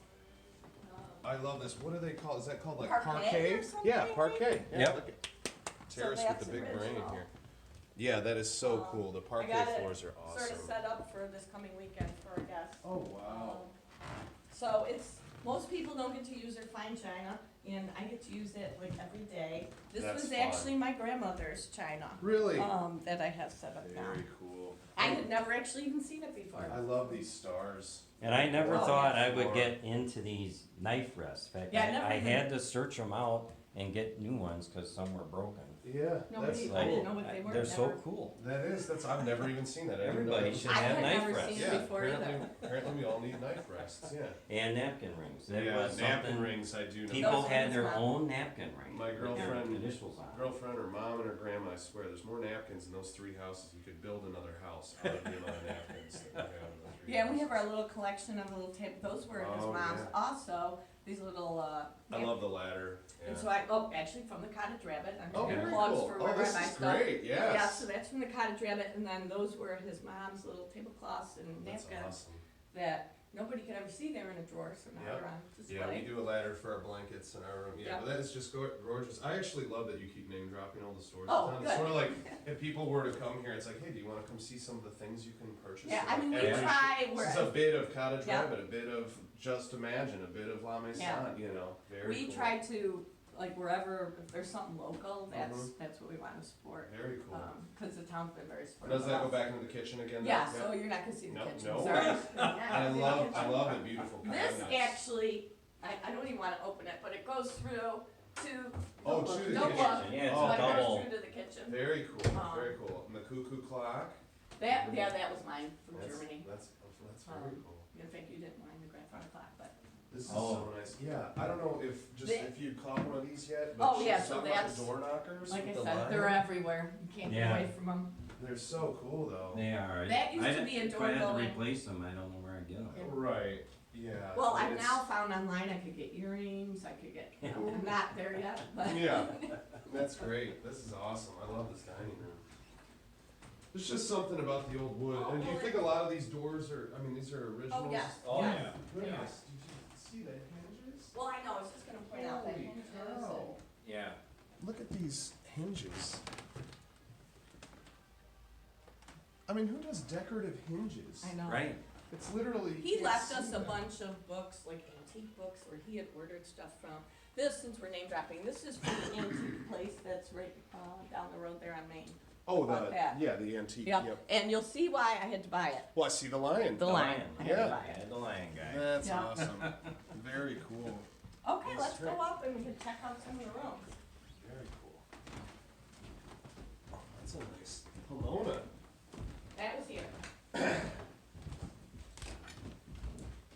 [SPEAKER 1] I love this. What do they call? Is that called like
[SPEAKER 3] Parquet or something,
[SPEAKER 1] Yeah,
[SPEAKER 3] maybe?
[SPEAKER 1] parquet. Yeah,
[SPEAKER 2] Yep.
[SPEAKER 1] look at
[SPEAKER 3] So
[SPEAKER 1] terrace with
[SPEAKER 3] that's
[SPEAKER 1] the big brain
[SPEAKER 3] original.
[SPEAKER 1] here. Yeah, that is so
[SPEAKER 3] Um,
[SPEAKER 1] cool. The
[SPEAKER 3] I
[SPEAKER 1] parquet
[SPEAKER 3] got it
[SPEAKER 1] floors are
[SPEAKER 3] Sort of
[SPEAKER 1] awesome.
[SPEAKER 3] set up for this coming weekend for our guests.
[SPEAKER 1] Oh wow.
[SPEAKER 3] So it's, most people don't get to use their fine china, and I get to use it like every day. This
[SPEAKER 1] That's
[SPEAKER 3] was
[SPEAKER 1] fun.
[SPEAKER 3] actually my grandmother's china,
[SPEAKER 1] Really?
[SPEAKER 3] that I have set up now.
[SPEAKER 1] Very cool.
[SPEAKER 3] I had never actually even seen it before.
[SPEAKER 1] I love these stars.
[SPEAKER 2] And I never
[SPEAKER 3] Oh,
[SPEAKER 2] thought
[SPEAKER 3] yeah.
[SPEAKER 2] I would get into these knife rests. In fact,
[SPEAKER 3] Yeah, I never
[SPEAKER 2] I
[SPEAKER 3] even-
[SPEAKER 2] had to search them out and get new ones because some were broken.
[SPEAKER 1] Yeah,
[SPEAKER 3] Nobody-
[SPEAKER 1] that's
[SPEAKER 3] I didn't
[SPEAKER 1] cool.
[SPEAKER 3] know what they were.
[SPEAKER 2] They're so
[SPEAKER 3] never.
[SPEAKER 2] cool.
[SPEAKER 1] That is. That's. I've never even seen that. I didn't know
[SPEAKER 2] Everybody
[SPEAKER 1] that.
[SPEAKER 2] should
[SPEAKER 3] I
[SPEAKER 2] have
[SPEAKER 3] had
[SPEAKER 2] knife
[SPEAKER 3] never
[SPEAKER 2] rests.
[SPEAKER 3] seen
[SPEAKER 1] Yeah.
[SPEAKER 3] it before either.
[SPEAKER 1] Apparently we all need knife rests. Yeah.
[SPEAKER 2] And napkin rings. That
[SPEAKER 1] Yeah.
[SPEAKER 2] was
[SPEAKER 1] Napkin
[SPEAKER 2] something.
[SPEAKER 1] rings. I do know.
[SPEAKER 2] People
[SPEAKER 3] Those
[SPEAKER 2] had
[SPEAKER 3] ones
[SPEAKER 2] their
[SPEAKER 3] not.
[SPEAKER 2] own napkin ring.
[SPEAKER 1] My
[SPEAKER 2] with their
[SPEAKER 1] girlfriend-
[SPEAKER 2] initials on. it.
[SPEAKER 1] Girlfriend, her mom, and her grandma. I swear, there's more napkins in those three houses. You could build another house out of the amount of napkins that we have in those three
[SPEAKER 3] Yeah, we have
[SPEAKER 1] houses.
[SPEAKER 3] our little collection of little tape. Those were his
[SPEAKER 1] Oh,
[SPEAKER 3] mom's.
[SPEAKER 1] yeah.
[SPEAKER 3] Also, these little.
[SPEAKER 1] I love the ladder. Yeah.
[SPEAKER 3] And so actually from the Cottage Rabbit. I'm
[SPEAKER 1] Oh,
[SPEAKER 3] here.
[SPEAKER 1] very
[SPEAKER 3] plugs
[SPEAKER 1] cool.
[SPEAKER 3] for
[SPEAKER 1] Oh,
[SPEAKER 3] where
[SPEAKER 1] this
[SPEAKER 3] I buy
[SPEAKER 1] is
[SPEAKER 3] stuff.
[SPEAKER 1] great, yes.
[SPEAKER 3] Yeah, so that's from the Cottage Rabbit, and then those were his mom's little tablecloths and
[SPEAKER 1] That's
[SPEAKER 3] napkins
[SPEAKER 1] awesome.
[SPEAKER 3] that nobody could ever see. They were in a drawer, so now
[SPEAKER 1] Yep.
[SPEAKER 3] they're on display.
[SPEAKER 1] Yeah, we do a ladder for our blankets in our room. Yeah,
[SPEAKER 3] Yep.
[SPEAKER 1] but that is just gorgeous. I actually love that you keep name dropping all the stores
[SPEAKER 3] Oh,
[SPEAKER 1] in town.
[SPEAKER 3] good.
[SPEAKER 1] It's sort of like if people were to come here, it's like, hey, do you want to come see some of the things you can purchase?
[SPEAKER 3] Yeah,
[SPEAKER 1] from,
[SPEAKER 3] I mean, we
[SPEAKER 1] every
[SPEAKER 3] try
[SPEAKER 1] This
[SPEAKER 3] where
[SPEAKER 1] is a bit of Cottage
[SPEAKER 3] Yeah.
[SPEAKER 1] Rabbit, a bit of Just Imagine, a bit of La Maison,
[SPEAKER 3] Yeah.
[SPEAKER 1] you know, very
[SPEAKER 3] we
[SPEAKER 1] cool.
[SPEAKER 3] try to, like, wherever, if there's something local,
[SPEAKER 1] Mhm.
[SPEAKER 3] that's what we want to support.
[SPEAKER 1] Very cool.
[SPEAKER 3] Cause the town's been very supportive.
[SPEAKER 1] Does that go
[SPEAKER 3] of us.
[SPEAKER 1] back into the kitchen again?
[SPEAKER 3] Yeah,
[SPEAKER 1] then?
[SPEAKER 3] so you're not gonna see the
[SPEAKER 1] No,
[SPEAKER 3] kitchen,
[SPEAKER 1] no
[SPEAKER 3] sorry.
[SPEAKER 1] way.
[SPEAKER 3] You're not
[SPEAKER 1] I
[SPEAKER 3] gonna see the
[SPEAKER 1] love
[SPEAKER 3] kitchen.
[SPEAKER 1] the beautiful
[SPEAKER 3] This
[SPEAKER 1] cabinets.
[SPEAKER 3] actually, I don't even wanna open it, but it goes through to.
[SPEAKER 1] Oh,
[SPEAKER 3] don't
[SPEAKER 1] to
[SPEAKER 3] look,
[SPEAKER 1] the
[SPEAKER 3] don't
[SPEAKER 1] kitchen.
[SPEAKER 3] look,
[SPEAKER 2] Yeah, it's
[SPEAKER 1] Oh,
[SPEAKER 2] a
[SPEAKER 3] but it goes
[SPEAKER 2] double.
[SPEAKER 3] through to the kitchen.
[SPEAKER 1] Very cool,
[SPEAKER 3] Um,
[SPEAKER 1] very cool. And the cuckoo clock.
[SPEAKER 3] That was mine from
[SPEAKER 1] That's,
[SPEAKER 3] Germany.
[SPEAKER 1] That's very cool.
[SPEAKER 3] In fact, you didn't mind the grandfather clock, but.
[SPEAKER 1] This is
[SPEAKER 2] Oh.
[SPEAKER 1] so nice. Yeah, I don't know if
[SPEAKER 3] They-
[SPEAKER 1] if you'd caught one of these yet,
[SPEAKER 3] Oh,
[SPEAKER 1] but
[SPEAKER 3] yeah,
[SPEAKER 1] she's
[SPEAKER 3] so
[SPEAKER 1] talking about
[SPEAKER 3] that's-
[SPEAKER 1] the door knockers
[SPEAKER 3] Like I
[SPEAKER 1] with the
[SPEAKER 3] said,
[SPEAKER 1] line.
[SPEAKER 3] they're everywhere. You can't get
[SPEAKER 2] Yeah.
[SPEAKER 3] away from them.
[SPEAKER 1] They're so cool though.
[SPEAKER 2] They are.
[SPEAKER 3] That used
[SPEAKER 2] I
[SPEAKER 3] to be a
[SPEAKER 2] if
[SPEAKER 3] door
[SPEAKER 2] I had to
[SPEAKER 3] going-
[SPEAKER 2] replace them, I don't know where I'd get them.
[SPEAKER 3] Yeah.
[SPEAKER 1] Right. Yeah.
[SPEAKER 3] Well,
[SPEAKER 1] and
[SPEAKER 3] I've
[SPEAKER 1] it's-
[SPEAKER 3] now found online I could get earrings, I could get, I'm not there yet, but.
[SPEAKER 1] Yeah, that's great. This is awesome. I love this dining room. There's just something about the old wood.
[SPEAKER 3] Oh,
[SPEAKER 1] And do you
[SPEAKER 3] well,
[SPEAKER 1] think a lot of these doors are? I mean, these are originals.
[SPEAKER 3] Oh, yes.
[SPEAKER 2] Oh,
[SPEAKER 3] yes.
[SPEAKER 2] yeah.
[SPEAKER 1] Goodness, did you see the hinges?
[SPEAKER 3] Well, I know, I was just gonna point out that
[SPEAKER 1] Holy
[SPEAKER 3] hinges
[SPEAKER 1] cow.
[SPEAKER 2] Yeah.
[SPEAKER 1] Look at these hinges. I mean, who does decorative hinges?
[SPEAKER 3] I know.
[SPEAKER 2] Right.
[SPEAKER 1] It's literally.
[SPEAKER 3] He
[SPEAKER 1] you
[SPEAKER 3] left
[SPEAKER 1] can't
[SPEAKER 3] us
[SPEAKER 1] see
[SPEAKER 3] a
[SPEAKER 1] that.
[SPEAKER 3] bunch of books, like antique books, where he had ordered stuff from. This, since we're name dropping, this is from the antique place that's right, down the road there on Main.
[SPEAKER 1] Oh,
[SPEAKER 3] About that.
[SPEAKER 1] the antique.
[SPEAKER 3] Yep, and you'll see why I had to buy it.
[SPEAKER 1] Well, I see the lion.
[SPEAKER 3] The lion. I had to
[SPEAKER 1] Yeah.
[SPEAKER 3] buy it.
[SPEAKER 2] Yeah, the lion guy.
[SPEAKER 1] That's
[SPEAKER 3] Yeah.
[SPEAKER 1] awesome. Very cool.
[SPEAKER 3] Okay,
[SPEAKER 1] That's
[SPEAKER 3] let's go
[SPEAKER 1] great.
[SPEAKER 3] up and we can check out some of the rooms.
[SPEAKER 1] Very cool. Oh, that's a nice Pomona.
[SPEAKER 3] That was here.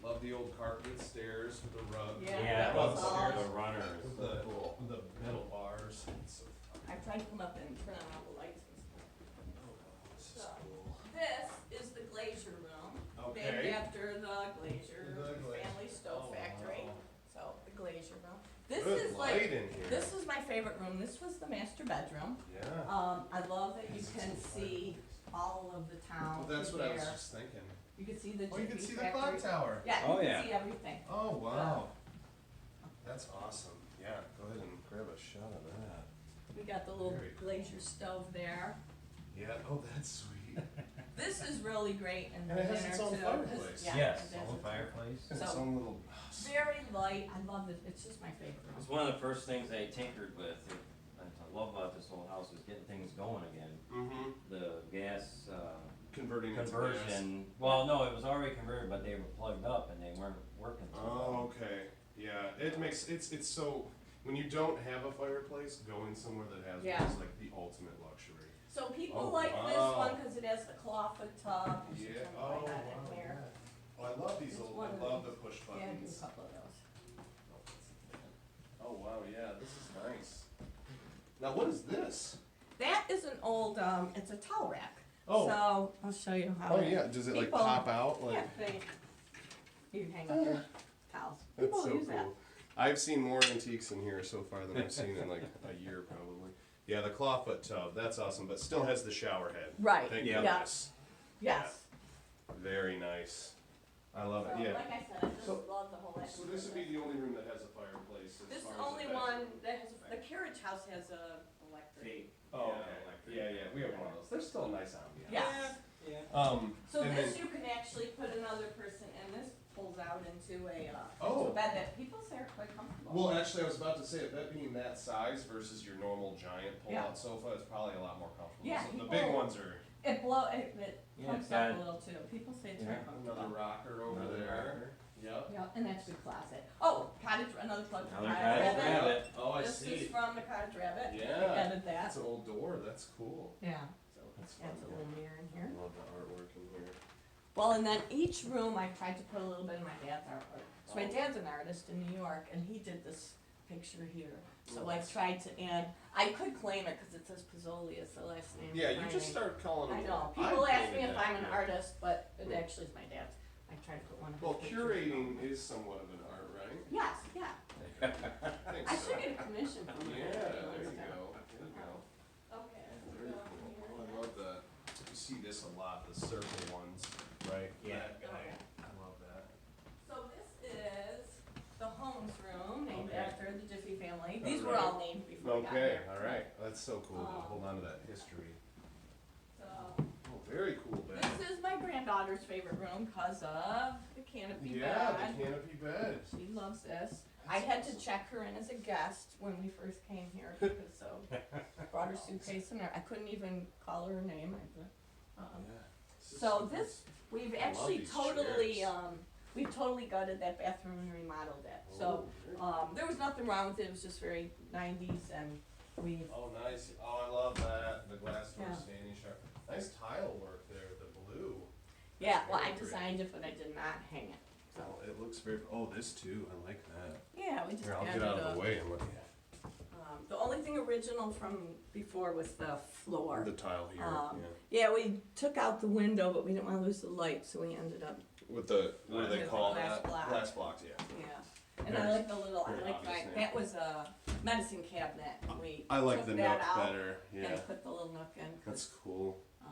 [SPEAKER 1] Love the old carpet stairs with the rug.
[SPEAKER 3] Yeah,
[SPEAKER 2] Yeah,
[SPEAKER 3] that
[SPEAKER 2] those
[SPEAKER 3] was
[SPEAKER 2] are
[SPEAKER 3] all-
[SPEAKER 2] the runners.
[SPEAKER 1] With
[SPEAKER 2] So
[SPEAKER 1] the,
[SPEAKER 2] cool.
[SPEAKER 1] with the metal bars. It's so fun.
[SPEAKER 3] I tried to come up and turn on all the lights and stuff.
[SPEAKER 1] Oh, wow, this is
[SPEAKER 3] So,
[SPEAKER 1] cool.
[SPEAKER 3] This is the glazier room.
[SPEAKER 1] Okay.
[SPEAKER 3] Named after the glazier
[SPEAKER 1] The glaze-
[SPEAKER 3] family stove
[SPEAKER 1] Oh,
[SPEAKER 3] factory.
[SPEAKER 1] wow.
[SPEAKER 3] So, the glazier room. This
[SPEAKER 1] Good
[SPEAKER 3] is
[SPEAKER 1] light
[SPEAKER 3] like,
[SPEAKER 1] in here.
[SPEAKER 3] this is my favorite room. This was the master bedroom.
[SPEAKER 1] Yeah.
[SPEAKER 3] I love that you can see all of the town
[SPEAKER 1] Well, that's
[SPEAKER 3] through
[SPEAKER 1] what I was
[SPEAKER 3] there.
[SPEAKER 1] just thinking.
[SPEAKER 3] You can see the
[SPEAKER 1] Oh, you can
[SPEAKER 3] Jiffy
[SPEAKER 1] see the
[SPEAKER 3] factory.
[SPEAKER 1] clock tower.
[SPEAKER 3] Yeah,
[SPEAKER 2] Oh,
[SPEAKER 3] you
[SPEAKER 2] yeah.
[SPEAKER 3] can see everything.
[SPEAKER 1] Oh, wow. That's awesome. Yeah, go ahead and grab a shot of that.
[SPEAKER 3] We got the little
[SPEAKER 1] Very cool.
[SPEAKER 3] glazier stove there.
[SPEAKER 1] Yeah, oh, that's sweet.
[SPEAKER 3] This is really great in the
[SPEAKER 1] And it
[SPEAKER 3] winter
[SPEAKER 1] has
[SPEAKER 3] too.
[SPEAKER 1] its own
[SPEAKER 3] 'cause-
[SPEAKER 1] fireplace.
[SPEAKER 3] yeah,
[SPEAKER 2] Yes,
[SPEAKER 3] it has
[SPEAKER 2] own
[SPEAKER 3] its-
[SPEAKER 2] fireplace.
[SPEAKER 1] And
[SPEAKER 3] So-
[SPEAKER 1] its own little.
[SPEAKER 3] Very light. I love it. It's just my favorite room.
[SPEAKER 2] It's one of the first things I tinkered with. I love about this old house is getting things going again.
[SPEAKER 1] Mm-hmm.
[SPEAKER 2] The gas
[SPEAKER 1] Converting it to gas.
[SPEAKER 2] conversion. Well, no, it was already converted, but they were plugged up and they weren't working. So well.
[SPEAKER 1] Oh, okay. Yeah, it makes it's so when you don't have a fireplace, going somewhere that has
[SPEAKER 3] Yeah.
[SPEAKER 1] one is like the ultimate luxury.
[SPEAKER 3] So people
[SPEAKER 1] Oh,
[SPEAKER 3] like this
[SPEAKER 1] wow.
[SPEAKER 3] one because it has the clawfoot tub. You should
[SPEAKER 1] Yeah.
[SPEAKER 3] turn the
[SPEAKER 1] Oh,
[SPEAKER 3] light on
[SPEAKER 1] wow.
[SPEAKER 3] in there.
[SPEAKER 1] Yeah. Oh, I love these
[SPEAKER 3] It's
[SPEAKER 1] old.
[SPEAKER 3] one
[SPEAKER 1] I
[SPEAKER 3] of
[SPEAKER 1] love
[SPEAKER 3] these.
[SPEAKER 1] the push
[SPEAKER 3] Yeah, do a
[SPEAKER 1] buttons.
[SPEAKER 3] couple of those.
[SPEAKER 1] Oh wow, yeah, this is nice. Now what is this?
[SPEAKER 3] That is an old. It's a towel rack.
[SPEAKER 1] Oh.
[SPEAKER 3] So I'll show you how.
[SPEAKER 1] Oh yeah, does it like
[SPEAKER 3] people-
[SPEAKER 1] pop out? Like
[SPEAKER 3] Yeah, you hang up your towels.
[SPEAKER 1] that's
[SPEAKER 3] People
[SPEAKER 1] so
[SPEAKER 3] use
[SPEAKER 1] cool.
[SPEAKER 3] that.
[SPEAKER 1] I've seen more antiques in here so far than I've seen in like a year probably. Yeah, the clawfoot tub, that's awesome, but still has the shower head.
[SPEAKER 3] Right.
[SPEAKER 1] Thank
[SPEAKER 2] Yeah.
[SPEAKER 1] goodness.
[SPEAKER 3] Yes.
[SPEAKER 1] Very nice. I love
[SPEAKER 3] So,
[SPEAKER 1] it. Yeah.
[SPEAKER 3] like I said, I just
[SPEAKER 1] So-
[SPEAKER 3] love the whole.
[SPEAKER 1] So this would be the only room that has a fireplace.
[SPEAKER 3] This is
[SPEAKER 1] as
[SPEAKER 3] the
[SPEAKER 1] far as
[SPEAKER 3] only
[SPEAKER 1] the
[SPEAKER 3] one
[SPEAKER 1] bedroom.
[SPEAKER 3] that has, the carriage house has a electric.
[SPEAKER 1] Oh,
[SPEAKER 2] Yeah,
[SPEAKER 1] okay.
[SPEAKER 2] electric.
[SPEAKER 1] Yeah, we have one of those. They're still a nice ambiance.
[SPEAKER 3] Yes.
[SPEAKER 2] Yeah.
[SPEAKER 3] So
[SPEAKER 1] and
[SPEAKER 3] this
[SPEAKER 1] then-
[SPEAKER 3] you can actually put another person in. This pulls out into a,
[SPEAKER 1] Oh.
[SPEAKER 3] into a bed that people say are quite comfortable.
[SPEAKER 1] Well, actually, I was about to say that being that size versus your normal giant pull-out
[SPEAKER 3] Yeah.
[SPEAKER 1] sofa is probably a lot more comfortable.
[SPEAKER 3] Yeah,
[SPEAKER 1] So the
[SPEAKER 3] people-
[SPEAKER 1] big ones are
[SPEAKER 3] It
[SPEAKER 2] Yeah,
[SPEAKER 3] pumps
[SPEAKER 2] it's
[SPEAKER 3] up a
[SPEAKER 2] got-
[SPEAKER 3] little too. People say it's
[SPEAKER 2] Yeah.
[SPEAKER 3] very comfortable.
[SPEAKER 1] another rocker over
[SPEAKER 2] Another
[SPEAKER 1] there.
[SPEAKER 2] rocker.
[SPEAKER 1] Yep.
[SPEAKER 3] Yeah, and that's your closet. Oh, another plug for
[SPEAKER 2] Another
[SPEAKER 3] Cottage
[SPEAKER 2] Cottage
[SPEAKER 3] Rabbit.
[SPEAKER 2] Rabbit.
[SPEAKER 1] Oh, I
[SPEAKER 3] This
[SPEAKER 1] see.
[SPEAKER 3] is from the Cottage Rabbit.
[SPEAKER 1] Yeah.
[SPEAKER 3] They added that.
[SPEAKER 1] That's an old door. That's cool.
[SPEAKER 3] Yeah. So
[SPEAKER 1] That's
[SPEAKER 3] adds a
[SPEAKER 1] fun,
[SPEAKER 3] little mirror in
[SPEAKER 1] I
[SPEAKER 3] here.
[SPEAKER 1] love the artwork in here.
[SPEAKER 3] Well, and then each room I tried to put a little bit of my dad's artwork. So my
[SPEAKER 1] Oh.
[SPEAKER 3] dad's an artist in New York, and he did this picture here. So
[SPEAKER 1] Oh,
[SPEAKER 3] I
[SPEAKER 1] that's
[SPEAKER 3] tried to add. I could claim it because it says Pizzoli as the last name.
[SPEAKER 1] Yeah,
[SPEAKER 3] of
[SPEAKER 1] you
[SPEAKER 3] my
[SPEAKER 1] just
[SPEAKER 3] name.
[SPEAKER 1] start calling
[SPEAKER 3] I
[SPEAKER 1] them.
[SPEAKER 3] know.
[SPEAKER 1] I
[SPEAKER 3] People ask me
[SPEAKER 1] created
[SPEAKER 3] if
[SPEAKER 1] that,
[SPEAKER 3] I'm an
[SPEAKER 1] yeah.
[SPEAKER 3] artist, but it actually is my dad's. I tried to put one of his
[SPEAKER 1] Well,
[SPEAKER 3] pictures.
[SPEAKER 1] curating is somewhat of an art, right?
[SPEAKER 3] Yes, yeah.
[SPEAKER 1] I think
[SPEAKER 3] I
[SPEAKER 1] so.
[SPEAKER 3] should get a commission from you.
[SPEAKER 1] Yeah, there you go. There you go.
[SPEAKER 3] we got
[SPEAKER 1] Okay,
[SPEAKER 3] here.
[SPEAKER 1] all right. That's so cool.
[SPEAKER 3] Um,
[SPEAKER 1] Hold on to that history.
[SPEAKER 3] So,
[SPEAKER 1] Oh, very cool bed.
[SPEAKER 3] this is my granddaughter's favorite room because of the canopy
[SPEAKER 1] Yeah,
[SPEAKER 3] bed.
[SPEAKER 1] the canopy bed.
[SPEAKER 3] She loves this. I had to check her in as a guest when we first came here because so brought her suitcase and I couldn't even call her name.
[SPEAKER 1] Yeah.
[SPEAKER 3] So this we've
[SPEAKER 1] love
[SPEAKER 3] actually
[SPEAKER 1] these
[SPEAKER 3] totally
[SPEAKER 1] chairs.
[SPEAKER 3] we've totally gutted that bathroom and remodeled it. So
[SPEAKER 1] Oh,
[SPEAKER 3] there was nothing wrong with it. It was just very 90s and we
[SPEAKER 1] oh, nice. Oh, I love that. The glass door
[SPEAKER 3] Yeah.
[SPEAKER 1] standing shower. Nice tile work there. The blue.
[SPEAKER 3] yeah. Well, I
[SPEAKER 1] very pretty.
[SPEAKER 3] designed it, but I did not hang it. So
[SPEAKER 1] Oh, it looks very. Oh, this too. I like that.
[SPEAKER 3] yeah, we just
[SPEAKER 1] Here, I'll
[SPEAKER 3] added
[SPEAKER 1] get out of
[SPEAKER 3] a-
[SPEAKER 1] the way and look at
[SPEAKER 3] The only thing original from before was the floor.
[SPEAKER 1] the tile here.
[SPEAKER 3] Yeah, we took out the window, but we didn't want to lose the light, so we ended up,
[SPEAKER 1] With the what do they
[SPEAKER 3] With the
[SPEAKER 1] call
[SPEAKER 3] glass
[SPEAKER 1] that?
[SPEAKER 3] block.
[SPEAKER 1] Glass blocks. Yeah.
[SPEAKER 3] yeah. And
[SPEAKER 1] Very-
[SPEAKER 3] I like the little, I
[SPEAKER 1] very
[SPEAKER 3] like
[SPEAKER 1] obvious name.
[SPEAKER 3] that was a medicine cabinet. We
[SPEAKER 1] I like
[SPEAKER 3] took
[SPEAKER 1] the
[SPEAKER 3] that
[SPEAKER 1] nook
[SPEAKER 3] out
[SPEAKER 1] better. Yeah.
[SPEAKER 3] and put the little nook in. 'Cause,
[SPEAKER 1] That's cool. I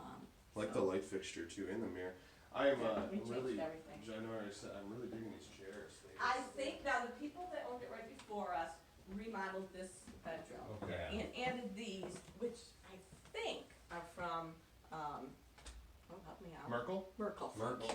[SPEAKER 1] like
[SPEAKER 3] so
[SPEAKER 1] the light fixture too in the mirror. I am
[SPEAKER 3] we changed
[SPEAKER 1] really.
[SPEAKER 3] everything.
[SPEAKER 1] I know I already said I'm really digging these chairs.
[SPEAKER 3] I think now the people that owned it right before us remodeled this bedroom
[SPEAKER 1] Okay.
[SPEAKER 3] and added these, which I think are from, oh, help me out.
[SPEAKER 1] Merkel?
[SPEAKER 3] Merkel.
[SPEAKER 2] Merkel.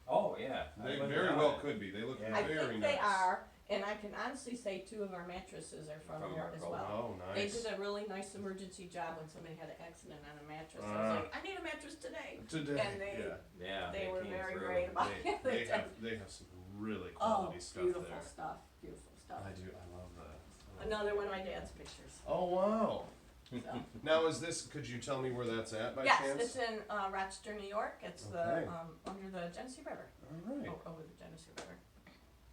[SPEAKER 2] Oh, yeah.
[SPEAKER 1] They
[SPEAKER 2] I wouldn't
[SPEAKER 1] very
[SPEAKER 2] doubt
[SPEAKER 1] well
[SPEAKER 2] it.
[SPEAKER 1] could be. They look
[SPEAKER 2] Yeah.
[SPEAKER 3] I
[SPEAKER 1] very
[SPEAKER 3] think
[SPEAKER 1] nice.
[SPEAKER 3] they are, and I can honestly say 2 of our mattresses are from
[SPEAKER 2] From
[SPEAKER 3] there as
[SPEAKER 2] Merkel.
[SPEAKER 3] well.
[SPEAKER 1] Oh,
[SPEAKER 3] They
[SPEAKER 1] nice.
[SPEAKER 3] did a really nice emergency job when somebody had an accident on a mattress. I
[SPEAKER 1] Ah.
[SPEAKER 3] was like, I need a mattress today.
[SPEAKER 1] Today.
[SPEAKER 3] And they-
[SPEAKER 1] yeah.
[SPEAKER 2] Yeah,
[SPEAKER 3] They were
[SPEAKER 2] came
[SPEAKER 3] very
[SPEAKER 2] through.
[SPEAKER 3] great about
[SPEAKER 1] They,
[SPEAKER 3] it.
[SPEAKER 1] they have some really
[SPEAKER 3] Oh,
[SPEAKER 1] quality stuff
[SPEAKER 3] beautiful
[SPEAKER 1] there.
[SPEAKER 3] stuff, beautiful stuff.
[SPEAKER 1] I do. I love that.
[SPEAKER 3] Another one of my dad's pictures.
[SPEAKER 1] Oh wow.
[SPEAKER 3] So.
[SPEAKER 1] Now is this? Could you tell me where that's at by
[SPEAKER 3] Yes,
[SPEAKER 1] chance?
[SPEAKER 3] it's in Rochester, New York. It's
[SPEAKER 1] Okay.
[SPEAKER 3] the under the Genesee River.
[SPEAKER 1] All right.
[SPEAKER 3] Over the Genesee River.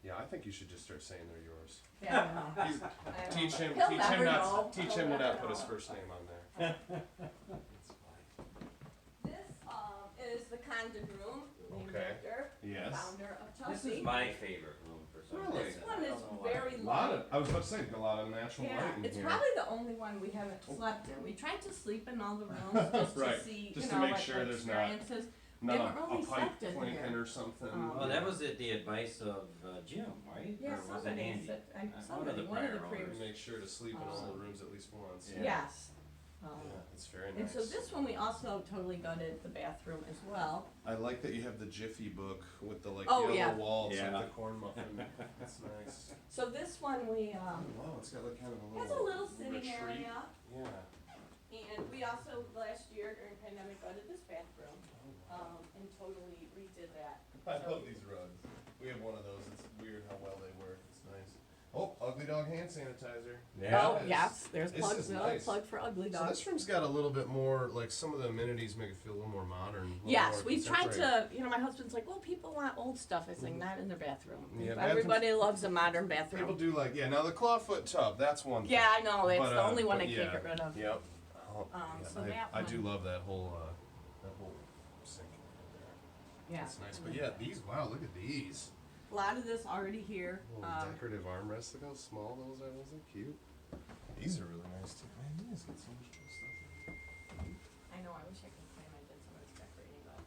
[SPEAKER 1] Yeah, I think you should just start saying they're yours.
[SPEAKER 3] Yeah, I know.
[SPEAKER 1] He's-
[SPEAKER 3] I know.
[SPEAKER 1] Teach him.
[SPEAKER 3] He'll
[SPEAKER 1] Teach
[SPEAKER 3] never
[SPEAKER 1] him not.
[SPEAKER 3] know.
[SPEAKER 1] Teach
[SPEAKER 3] He'll
[SPEAKER 1] him to
[SPEAKER 3] never
[SPEAKER 1] not put his
[SPEAKER 3] know.
[SPEAKER 1] first name on there. That's fine.
[SPEAKER 3] This is the Condon room, named
[SPEAKER 1] Okay.
[SPEAKER 3] after the
[SPEAKER 1] Yes.
[SPEAKER 3] founder of
[SPEAKER 2] This
[SPEAKER 3] Chelsea.
[SPEAKER 2] is my favorite room for some
[SPEAKER 1] Really?
[SPEAKER 2] reason.
[SPEAKER 3] This one
[SPEAKER 2] I
[SPEAKER 3] is
[SPEAKER 2] don't know why.
[SPEAKER 3] very
[SPEAKER 1] A lot
[SPEAKER 3] light.
[SPEAKER 1] of. I was about to say a lot of natural
[SPEAKER 3] Yeah,
[SPEAKER 1] light in
[SPEAKER 3] it's
[SPEAKER 1] here.
[SPEAKER 3] probably the only one we haven't slept in. We tried to sleep in all the rooms just
[SPEAKER 1] Right,
[SPEAKER 3] to see,
[SPEAKER 1] just
[SPEAKER 3] you
[SPEAKER 1] to
[SPEAKER 3] know,
[SPEAKER 1] make
[SPEAKER 3] what
[SPEAKER 1] sure
[SPEAKER 3] the
[SPEAKER 1] there's not-
[SPEAKER 3] experiences.
[SPEAKER 1] Not
[SPEAKER 3] They
[SPEAKER 1] a,
[SPEAKER 3] were only
[SPEAKER 1] a pipe
[SPEAKER 3] slept in
[SPEAKER 1] clinking
[SPEAKER 3] here.
[SPEAKER 1] or something.
[SPEAKER 2] Well, that was at the advice of Jim, right?
[SPEAKER 3] Yeah,
[SPEAKER 2] Or was it
[SPEAKER 3] somebody
[SPEAKER 2] Andy?
[SPEAKER 3] said,
[SPEAKER 2] One of the
[SPEAKER 3] one of the
[SPEAKER 2] prior
[SPEAKER 3] previous.
[SPEAKER 2] owners.
[SPEAKER 1] Make sure to sleep in all the rooms at least once.
[SPEAKER 2] Yeah.
[SPEAKER 3] Yes.
[SPEAKER 1] Yeah, it's very
[SPEAKER 3] And
[SPEAKER 1] nice.
[SPEAKER 3] so this one we also totally gutted the bathroom as well.
[SPEAKER 1] I like that you have the Jiffy book with the like
[SPEAKER 3] Oh,
[SPEAKER 1] yellow
[SPEAKER 3] yeah.
[SPEAKER 1] walls,
[SPEAKER 2] Yeah.
[SPEAKER 1] like the corn muffin. That's nice.
[SPEAKER 3] So this one we
[SPEAKER 1] Wow, it's got like kind of a
[SPEAKER 3] has
[SPEAKER 1] little
[SPEAKER 3] a little sitting
[SPEAKER 1] retreat.
[SPEAKER 3] area,
[SPEAKER 1] Yeah.
[SPEAKER 3] and we also last year during pandemic gutted this bathroom,
[SPEAKER 1] Oh, wow.
[SPEAKER 3] and totally redid that.
[SPEAKER 1] I love these rugs. We have one of those. It's weird how well they work. It's nice. Oh, Ugly Dog hand sanitizer.
[SPEAKER 3] Oh
[SPEAKER 1] Yes.
[SPEAKER 3] yes, there's
[SPEAKER 1] This
[SPEAKER 3] plugs.
[SPEAKER 1] is
[SPEAKER 3] Another
[SPEAKER 1] nice.
[SPEAKER 3] plug for Ugly
[SPEAKER 1] So
[SPEAKER 3] Dog.
[SPEAKER 1] this room's got a little bit more, like some of the amenities make it feel a little more modern. a little
[SPEAKER 3] Yes,
[SPEAKER 1] more
[SPEAKER 3] we tried
[SPEAKER 1] contemporary.
[SPEAKER 3] to. You know, my husband's like, well, people want old stuff. I say, not in their bathroom.
[SPEAKER 1] Yeah, bathrooms-
[SPEAKER 3] Everybody loves a modern
[SPEAKER 1] People
[SPEAKER 3] bathroom.
[SPEAKER 1] do like, yeah, now the clawfoot tub, that's one thing.
[SPEAKER 3] Yeah, I know. It's
[SPEAKER 1] But,
[SPEAKER 3] the only one I
[SPEAKER 1] but
[SPEAKER 3] can't
[SPEAKER 1] yeah,
[SPEAKER 3] get rid of.
[SPEAKER 1] Yep. Oh, yeah,
[SPEAKER 3] so that
[SPEAKER 1] I do
[SPEAKER 3] one-
[SPEAKER 1] love that whole sink there.
[SPEAKER 3] Yeah.
[SPEAKER 1] That's nice. But yeah, these, wow, look at these.
[SPEAKER 3] A lot of this already here.
[SPEAKER 1] Little decorative armrests. Look how small those are. Those are cute. These are really nice too. Man, these got so much cool stuff.
[SPEAKER 3] I know. I wish I could claim I did some of this decorating, but.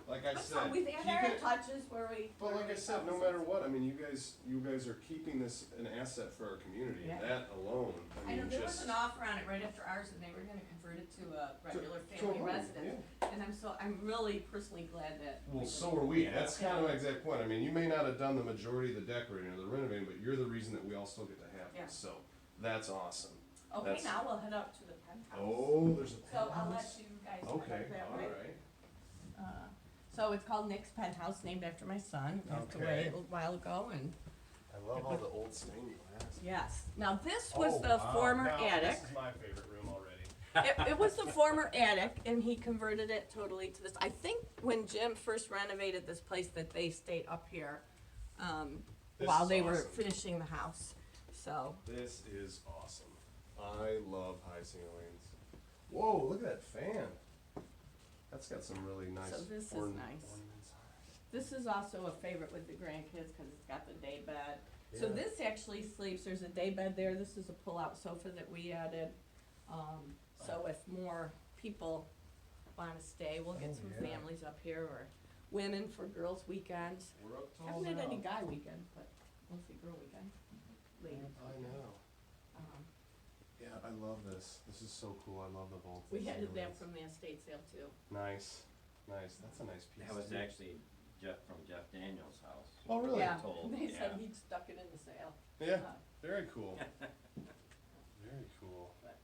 [SPEAKER 1] Like I
[SPEAKER 3] But
[SPEAKER 1] said,
[SPEAKER 3] we've
[SPEAKER 1] keep
[SPEAKER 3] added our
[SPEAKER 1] it-
[SPEAKER 3] touches where we.
[SPEAKER 1] But
[SPEAKER 3] where
[SPEAKER 1] like
[SPEAKER 3] we
[SPEAKER 1] I said,
[SPEAKER 3] felt
[SPEAKER 1] no
[SPEAKER 3] this
[SPEAKER 1] matter
[SPEAKER 3] is-
[SPEAKER 1] what, I mean, you guys are keeping this an asset for our community,
[SPEAKER 3] Yeah.
[SPEAKER 1] and that alone,
[SPEAKER 3] I
[SPEAKER 1] I
[SPEAKER 3] know
[SPEAKER 1] mean,
[SPEAKER 3] there was
[SPEAKER 1] just.
[SPEAKER 3] an offer on it right after ours, and they were gonna convert it to a regular
[SPEAKER 1] to a
[SPEAKER 3] family
[SPEAKER 1] home,
[SPEAKER 3] residence. And I'm really personally glad that.
[SPEAKER 1] Well,
[SPEAKER 3] we
[SPEAKER 1] so
[SPEAKER 3] did.
[SPEAKER 1] are we.
[SPEAKER 2] Yeah.
[SPEAKER 1] That's kind of my exact point. I mean, you may not have done the majority of the decorating or the renovating, but you're the reason that we all still get to have
[SPEAKER 3] Yeah.
[SPEAKER 1] this. So that's awesome.
[SPEAKER 3] Okay,
[SPEAKER 1] that's-
[SPEAKER 3] now we'll head up to the penthouse.
[SPEAKER 1] Oh, there's a
[SPEAKER 3] So I'll let
[SPEAKER 1] penthouse.
[SPEAKER 3] you guys head
[SPEAKER 1] Okay,
[SPEAKER 3] up that
[SPEAKER 1] all
[SPEAKER 3] way.
[SPEAKER 1] right.
[SPEAKER 3] So it's called Nick's Penthouse, named after my son. He passed
[SPEAKER 1] Okay.
[SPEAKER 3] away a little while ago, and
[SPEAKER 1] I love all the old stained glass.
[SPEAKER 3] yes. Now this was
[SPEAKER 1] Oh,
[SPEAKER 3] the
[SPEAKER 1] wow.
[SPEAKER 3] former
[SPEAKER 1] Now,
[SPEAKER 3] attic.
[SPEAKER 1] This is my favorite room already.
[SPEAKER 3] It was the former attic, and he converted it totally to this. I think when Jim first renovated this place, that they stayed up here
[SPEAKER 1] This
[SPEAKER 3] while
[SPEAKER 1] is
[SPEAKER 3] they were
[SPEAKER 1] awesome.
[SPEAKER 3] finishing the house. So
[SPEAKER 1] This is awesome. I love high ceilings. Whoa, look at that fan. That's got some really nice.
[SPEAKER 3] So this is nice.
[SPEAKER 1] ornaments.
[SPEAKER 3] this is also a favorite with the grandkids because it's got the day bed. So
[SPEAKER 1] Yeah.
[SPEAKER 3] this actually sleeps. There's a day bed there. This is a pull-out sofa that we added. So if more people want to stay, we'll get
[SPEAKER 1] Oh,
[SPEAKER 3] some
[SPEAKER 1] yeah.
[SPEAKER 3] families up here, or women for girls' weekends.
[SPEAKER 1] We're up tall
[SPEAKER 3] Haven't had
[SPEAKER 1] now.
[SPEAKER 3] any guy weekend, but mostly girl weekend. Lady.
[SPEAKER 1] I know.
[SPEAKER 3] Um,
[SPEAKER 1] Yeah, I love this. This is so cool. I love the vault.
[SPEAKER 3] We had that from the estate sale too.
[SPEAKER 1] Nice, nice. That's a nice piece.
[SPEAKER 2] That was
[SPEAKER 1] too.
[SPEAKER 2] actually from Jeff Daniels' house.
[SPEAKER 1] Oh, really?
[SPEAKER 3] Yeah,
[SPEAKER 2] Told,
[SPEAKER 3] they said
[SPEAKER 2] yeah.
[SPEAKER 3] he stuck it in the sale.
[SPEAKER 1] Yeah.
[SPEAKER 3] Uh,
[SPEAKER 1] Very cool. Very cool.
[SPEAKER 3] but-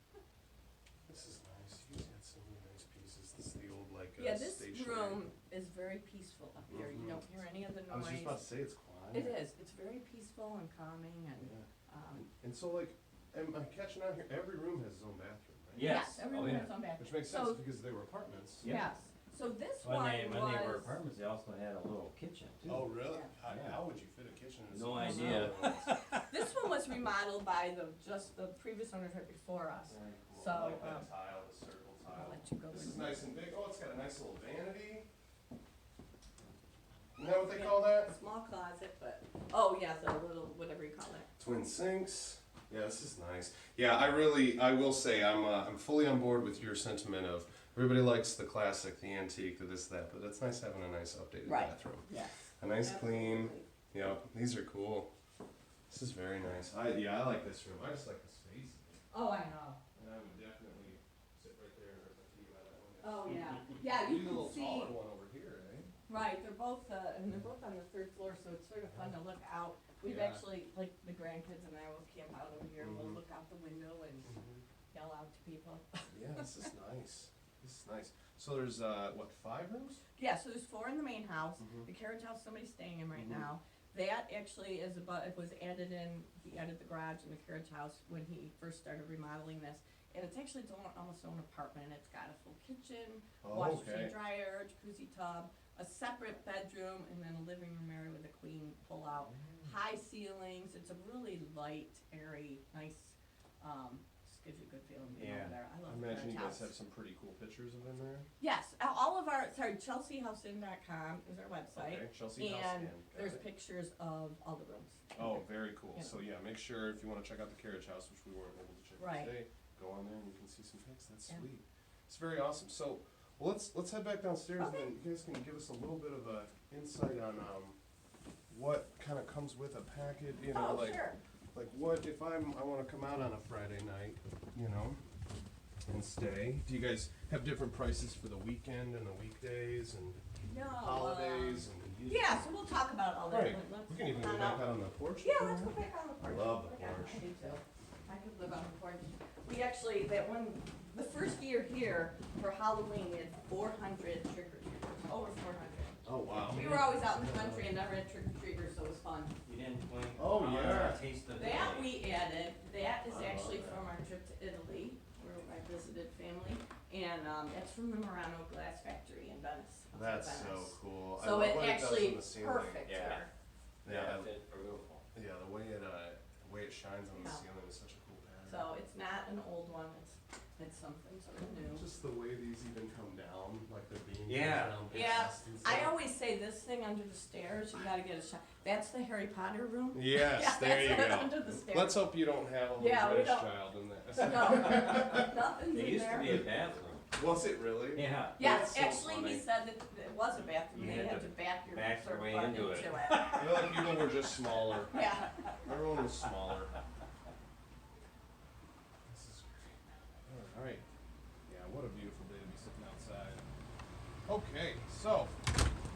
[SPEAKER 1] This is nice. He's got so many nice pieces. This is the old
[SPEAKER 3] Yeah, this
[SPEAKER 1] stationery.
[SPEAKER 3] room is very peaceful up here. You don't hear any of the
[SPEAKER 1] I was just about to
[SPEAKER 3] noise.
[SPEAKER 1] say it's quiet.
[SPEAKER 3] It is. It's very peaceful and calming and,
[SPEAKER 1] Yeah. And so like, I'm catching out here, every room has its own bathroom, right?
[SPEAKER 2] Yes.
[SPEAKER 3] everyone
[SPEAKER 2] Oh, yeah.
[SPEAKER 3] has own bathroom.
[SPEAKER 1] Which makes sense
[SPEAKER 3] So-
[SPEAKER 1] because they were apartments.
[SPEAKER 2] Yeah.
[SPEAKER 3] Yes, so this
[SPEAKER 2] When
[SPEAKER 3] one
[SPEAKER 2] they were
[SPEAKER 3] was,
[SPEAKER 2] apartments, they also had a little kitchen too.
[SPEAKER 1] Oh, really?
[SPEAKER 3] Yeah.
[SPEAKER 1] How would you fit a kitchen in
[SPEAKER 2] No
[SPEAKER 1] so many
[SPEAKER 2] idea.
[SPEAKER 1] rooms?
[SPEAKER 3] this one was remodeled by just the previous owners right before us.
[SPEAKER 1] Very cool.
[SPEAKER 3] So,
[SPEAKER 1] I like that tile, the circle
[SPEAKER 3] I'll
[SPEAKER 1] tile.
[SPEAKER 3] let you go
[SPEAKER 1] This
[SPEAKER 3] in.
[SPEAKER 1] is nice and big. Oh, it's got a nice little vanity. Isn't that what they call that?
[SPEAKER 3] Small closet, but, oh yeah, the little, whatever you call it.
[SPEAKER 1] Twin sinks. Yeah, this is nice. Yeah, I will say, I'm fully on board with your sentiment of everybody likes the classic, the antique, the this, that, but it's nice having a nice updated
[SPEAKER 3] Right.
[SPEAKER 1] bathroom.
[SPEAKER 3] Yes.
[SPEAKER 1] A nice clean.
[SPEAKER 3] Absolutely.
[SPEAKER 1] Yeah, these are cool. This is very nice. I like this room. I just like the space.
[SPEAKER 3] Oh, I know.
[SPEAKER 1] And I would definitely sit right there and hurt my feet by that window.
[SPEAKER 3] Oh, yeah. Yeah, you
[SPEAKER 1] Need a
[SPEAKER 3] can
[SPEAKER 1] little
[SPEAKER 3] see,
[SPEAKER 1] taller one over here, eh?
[SPEAKER 3] right, they're both on the third floor, so it's sort of fun to look out. We've
[SPEAKER 1] Yeah.
[SPEAKER 3] actually, like, the grandkids and I will camp out over here, and we'll
[SPEAKER 1] Mhm.
[SPEAKER 3] look out the window and yell out to people.
[SPEAKER 1] Yeah, this is nice. This is nice. So there's, 5 rooms?
[SPEAKER 3] Yeah, so there's 4 in the main house,
[SPEAKER 1] Mhm.
[SPEAKER 3] the carriage house somebody's staying in right
[SPEAKER 1] Mhm.
[SPEAKER 3] now. That actually is it was added in, he added the garage and the carriage house when he first started remodeling this. And it's actually almost own apartment, it's got a full kitchen,
[SPEAKER 1] Oh,
[SPEAKER 3] washer
[SPEAKER 1] okay.
[SPEAKER 3] machine dryer, jacuzzi tub, a separate bedroom, and then a living room area with a queen pull-out. High ceilings, it's a really light, airy, nice, just gives you a good feeling being
[SPEAKER 2] Yeah.
[SPEAKER 3] over there. I
[SPEAKER 1] I
[SPEAKER 3] love the
[SPEAKER 1] imagine
[SPEAKER 3] carriage
[SPEAKER 1] you guys
[SPEAKER 3] house.
[SPEAKER 1] have some pretty cool pictures of in there.
[SPEAKER 3] Yes, all of our, ChelseaHouseInn.com is our website.
[SPEAKER 1] Okay, Chelsea House
[SPEAKER 3] And
[SPEAKER 1] Inn. Got
[SPEAKER 3] there's
[SPEAKER 1] it.
[SPEAKER 3] pictures of all the rooms.
[SPEAKER 1] Oh, very cool.
[SPEAKER 3] Yeah.
[SPEAKER 1] So yeah, make sure if you want to check out the carriage house, which we weren't able to check out
[SPEAKER 3] Right.
[SPEAKER 1] today, go on there and you can see some pics. That's
[SPEAKER 3] Yeah.
[SPEAKER 1] sweet. It's very awesome. So, well, let's head back downstairs
[SPEAKER 3] Okay.
[SPEAKER 1] and then you guys can give us a little bit of a insight on what kind of comes with a package. You know,
[SPEAKER 3] Oh,
[SPEAKER 1] like
[SPEAKER 3] sure.
[SPEAKER 1] like what if I want to come out on a Friday night, you know, and stay. Do you guys have different prices for the weekend and the weekdays and
[SPEAKER 3] No.
[SPEAKER 1] holidays and?
[SPEAKER 3] Yeah, so we'll talk about all that.
[SPEAKER 1] Right.
[SPEAKER 3] but let's
[SPEAKER 1] We can even
[SPEAKER 3] come
[SPEAKER 1] go
[SPEAKER 3] on
[SPEAKER 1] back out on the porch.
[SPEAKER 3] Yeah, let's go back on the porch.
[SPEAKER 1] Love the
[SPEAKER 3] Yeah,
[SPEAKER 1] porch.
[SPEAKER 3] I do too. I could live on the porch. We actually, the first year here for Halloween, we had 400 trick-or-treaters, over 400.
[SPEAKER 1] Oh, wow.
[SPEAKER 3] We were always out in the country and never had trick-or-treaters, so it was fun.
[SPEAKER 2] You didn't point.
[SPEAKER 1] Oh, yeah.
[SPEAKER 2] Taste of
[SPEAKER 3] That
[SPEAKER 2] Italy.
[SPEAKER 3] we added, that is
[SPEAKER 2] I love
[SPEAKER 3] actually
[SPEAKER 2] that.
[SPEAKER 3] from our trip to Italy, where I visited family, and that's from the Murano Glass Factory in Venice. outside
[SPEAKER 1] That's so
[SPEAKER 3] Venice.
[SPEAKER 1] cool. I
[SPEAKER 3] So
[SPEAKER 1] love
[SPEAKER 3] it
[SPEAKER 1] what does
[SPEAKER 3] actually
[SPEAKER 1] in the ceiling.
[SPEAKER 3] perfect
[SPEAKER 2] Yeah.
[SPEAKER 3] here.
[SPEAKER 1] Yeah,
[SPEAKER 2] It's beautiful.
[SPEAKER 1] yeah, the way it shines on the
[SPEAKER 3] Yeah.
[SPEAKER 1] ceiling is such a cool pattern.
[SPEAKER 3] So it's not an old one, it's something sort of new.
[SPEAKER 1] Just the way these even come down, like they're being
[SPEAKER 2] Yeah.
[SPEAKER 1] down
[SPEAKER 3] Yeah,
[SPEAKER 1] fast and
[SPEAKER 3] I
[SPEAKER 1] stuff.
[SPEAKER 3] always say this thing under the stairs, you gotta get a shot. That's the Harry Potter room.
[SPEAKER 1] Yes,
[SPEAKER 3] Yeah,
[SPEAKER 1] there you
[SPEAKER 3] that's
[SPEAKER 1] go.
[SPEAKER 3] under the stairs.
[SPEAKER 1] Let's hope you don't have a little
[SPEAKER 3] Yeah, we
[SPEAKER 1] British
[SPEAKER 3] don't.
[SPEAKER 1] child in there.
[SPEAKER 3] No, nothing's
[SPEAKER 2] There
[SPEAKER 3] in
[SPEAKER 2] used to
[SPEAKER 3] there.
[SPEAKER 2] be a bathroom.
[SPEAKER 1] Was it really?
[SPEAKER 2] Yeah.
[SPEAKER 3] Yes,
[SPEAKER 1] That's so
[SPEAKER 3] actually,
[SPEAKER 1] funny.
[SPEAKER 3] he said that it was a bathroom,
[SPEAKER 2] You
[SPEAKER 3] they
[SPEAKER 2] had
[SPEAKER 3] had
[SPEAKER 2] to
[SPEAKER 3] to back your
[SPEAKER 2] back
[SPEAKER 3] sort
[SPEAKER 2] your
[SPEAKER 3] of
[SPEAKER 2] way
[SPEAKER 3] butt
[SPEAKER 2] into it.
[SPEAKER 1] I feel like people were just smaller.
[SPEAKER 3] Yeah.
[SPEAKER 1] Everyone was smaller. This is great. All right. Yeah, what a beautiful day to be sitting outside. Okay, so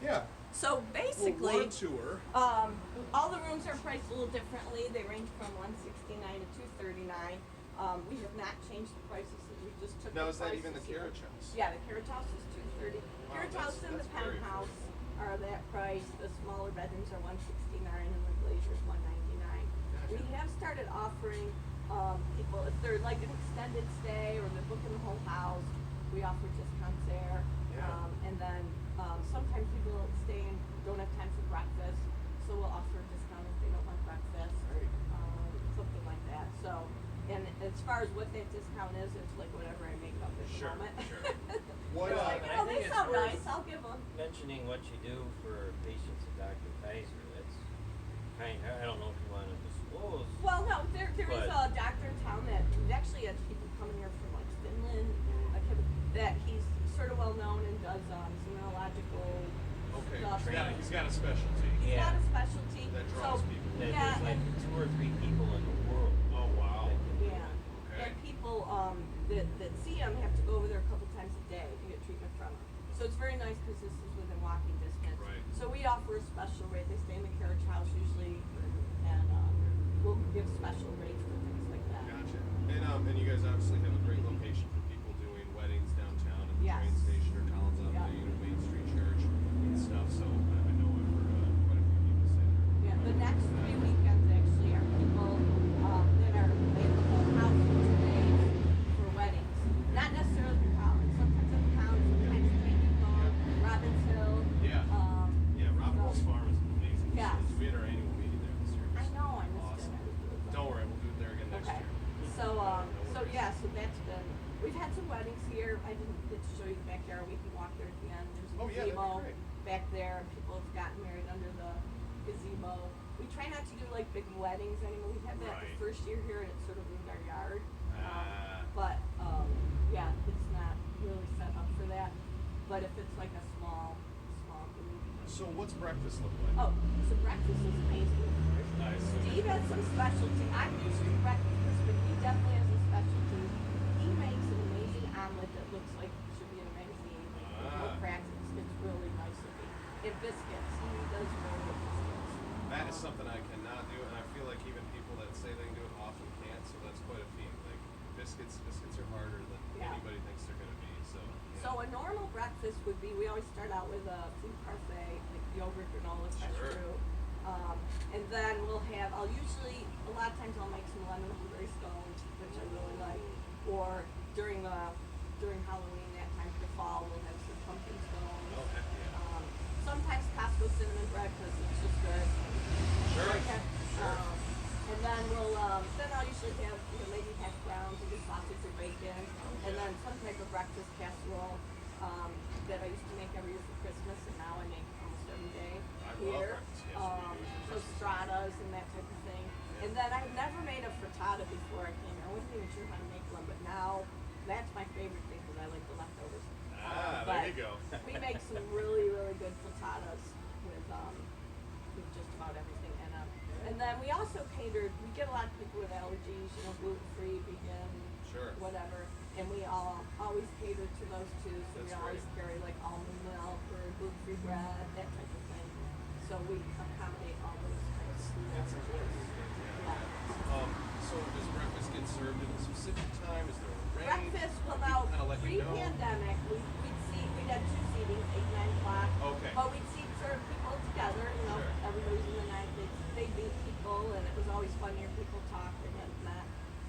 [SPEAKER 1] yeah,
[SPEAKER 3] So
[SPEAKER 1] well,
[SPEAKER 3] basically,
[SPEAKER 1] one tour.
[SPEAKER 3] all the rooms are priced a little differently. They range from $169 to $239. We have not changed the prices since we just took
[SPEAKER 1] Now
[SPEAKER 3] the
[SPEAKER 1] is that even the
[SPEAKER 3] prices here.
[SPEAKER 1] carriage house?
[SPEAKER 3] Yeah, the carriage house is $230.
[SPEAKER 1] Wow,
[SPEAKER 3] Carriage
[SPEAKER 1] that's-
[SPEAKER 3] house and the
[SPEAKER 1] that's very
[SPEAKER 3] penthouse are that price. The smaller bedrooms are $169 and the glazier's $199. We
[SPEAKER 1] Gotcha.
[SPEAKER 3] have started offering people if they're like an extended stay or they're booking the whole house, we offer discounts there.
[SPEAKER 1] Yeah.
[SPEAKER 3] And then sometimes people stay and don't have time for breakfast, so we'll offer a discount if they don't want breakfast or something like that. So, and as far as what that discount is, it's like whatever I make up at the
[SPEAKER 1] Sure,
[SPEAKER 3] moment.
[SPEAKER 1] sure. What,
[SPEAKER 3] It's like,
[SPEAKER 2] but I
[SPEAKER 3] oh,
[SPEAKER 2] think
[SPEAKER 3] they
[SPEAKER 2] it's
[SPEAKER 3] sound
[SPEAKER 2] worth-
[SPEAKER 3] nice, I'll give them.
[SPEAKER 2] Mentioning what you do for patients of Dr. Kaiser, that's I don't know if you want to disclose.
[SPEAKER 3] Well, no, there is
[SPEAKER 2] But-
[SPEAKER 3] a doctor in town that we actually had people coming here from like Finland, that he's sort of well known and does some neurological
[SPEAKER 1] okay,
[SPEAKER 3] stuff.
[SPEAKER 1] he's got a specialty.
[SPEAKER 3] He's
[SPEAKER 2] Yeah.
[SPEAKER 3] got a specialty.
[SPEAKER 1] That draws
[SPEAKER 3] so,
[SPEAKER 1] people.
[SPEAKER 2] That
[SPEAKER 3] Yeah,
[SPEAKER 2] there's like
[SPEAKER 3] and-
[SPEAKER 2] 2 or 3 people in the world.
[SPEAKER 1] Oh, wow.
[SPEAKER 2] that can do
[SPEAKER 3] Yeah.
[SPEAKER 2] it.
[SPEAKER 1] Okay.
[SPEAKER 3] And people that see them have to go over there a couple times a day to get treatment from them. So it's very nice because this is within walking distance.
[SPEAKER 1] Right.
[SPEAKER 3] So we offer a special rate. They stay in the carriage house usually, and we'll give special rates for things like that.
[SPEAKER 1] Gotcha. And you guys obviously have a great location for people doing weddings downtown at the
[SPEAKER 3] Yes.
[SPEAKER 1] train station or Collins Avenue, Main Street Church and stuff. So I know I've heard quite a few people say that.
[SPEAKER 3] Yeah, the next 3 weekends actually are people that are they have the whole house for 2 days for weddings. Not necessarily in Collins. Sometimes in town, sometimes Training Home, Robbins Hill.
[SPEAKER 1] Yeah. Yeah, Rob Hill's
[SPEAKER 3] so-
[SPEAKER 1] Farm is amazing.
[SPEAKER 3] Yes.
[SPEAKER 1] We had our annual meeting there this year.
[SPEAKER 3] I know, I missed
[SPEAKER 1] Awesome.
[SPEAKER 3] it.
[SPEAKER 1] Don't worry, we'll do it there again next
[SPEAKER 3] Okay.
[SPEAKER 1] year.
[SPEAKER 3] So,
[SPEAKER 1] No
[SPEAKER 3] so
[SPEAKER 1] worries.
[SPEAKER 3] yeah, so that's been. We've had some weddings here. I didn't get to show you the backyard. We can walk there at the end. There's a
[SPEAKER 1] Oh, yeah, that'd be
[SPEAKER 3] gazebo
[SPEAKER 1] great.
[SPEAKER 3] back there. People have gotten married under the gazebo. We try not to do like big weddings anymore. We had that
[SPEAKER 1] Right.
[SPEAKER 3] the first year here, and it sort of ruined our yard.
[SPEAKER 1] Ah.
[SPEAKER 3] But yeah, it's not really set up for that. But if it's like a small group.
[SPEAKER 1] So what's breakfast look like?
[SPEAKER 3] Oh, so breakfast is amazing.
[SPEAKER 1] Nice.
[SPEAKER 3] Steve has some specialty. I'm usually breakfast, but he definitely has a specialty. He makes an amazing omelet that looks like it should be in a magazine. No cracks. It's really nice looking. And biscuits. He does really good biscuits.
[SPEAKER 1] That is something I cannot do, and I feel like even people that say they can do it often can't. So that's quite a feat. Like biscuits are harder than
[SPEAKER 3] Yeah.
[SPEAKER 1] anybody thinks they're gonna be. So. Yeah.
[SPEAKER 3] So a normal breakfast would be, we always start out with a fruit parfait, like yogurt, granola, fresh
[SPEAKER 1] Sure.
[SPEAKER 3] fruit. And then we'll have, a lot of times I'll make some lemon blueberry scones, which I really like. Or during Halloween, that time for fall, we'll have some pumpkin scones.
[SPEAKER 1] Oh, heck yeah.
[SPEAKER 3] Sometimes Costco cinnamon bread, because it's just good.
[SPEAKER 1] Sure.
[SPEAKER 3] Okay.
[SPEAKER 1] Sure.
[SPEAKER 3] And then then I'll usually have, maybe hash browns and just sausage or bacon. And then some type of breakfast casserole that I used to make every year for Christmas, and now I make almost every day
[SPEAKER 1] I love
[SPEAKER 3] here.
[SPEAKER 1] breakfast casserole for
[SPEAKER 3] So
[SPEAKER 1] Christmas.
[SPEAKER 3] stratas and that type of thing. And then I've never made a frittata before I came here. I wasn't even sure how to make one, but now that's my favorite thing because I like the leftovers.
[SPEAKER 1] Ah,
[SPEAKER 3] But
[SPEAKER 1] there you go.
[SPEAKER 3] we make some really, really good frittatas with just about everything in them. And then we also catered. We get a lot of people with allergies, gluten-free, vegan,
[SPEAKER 1] Sure.
[SPEAKER 3] whatever. And we always cater to those too. So we
[SPEAKER 1] That's
[SPEAKER 3] always
[SPEAKER 1] great.
[SPEAKER 3] carry like almond milk or gluten-free bread, that type of thing. So we accommodate all those types of
[SPEAKER 1] That's
[SPEAKER 3] needs.
[SPEAKER 1] cool.
[SPEAKER 3] Yeah.
[SPEAKER 1] So does breakfast get served at a specific time? Is there a range?
[SPEAKER 3] Breakfast, well
[SPEAKER 1] Like,
[SPEAKER 3] now,
[SPEAKER 1] people kinda let you know?
[SPEAKER 3] pre-pandemic, we'd have 2 seatings, 8, 9 o'clock.
[SPEAKER 1] Okay.
[SPEAKER 3] But we'd serve people together,
[SPEAKER 1] Sure.
[SPEAKER 3] everybody's in the night, they'd meet people, and it was always fun to hear people talk and that.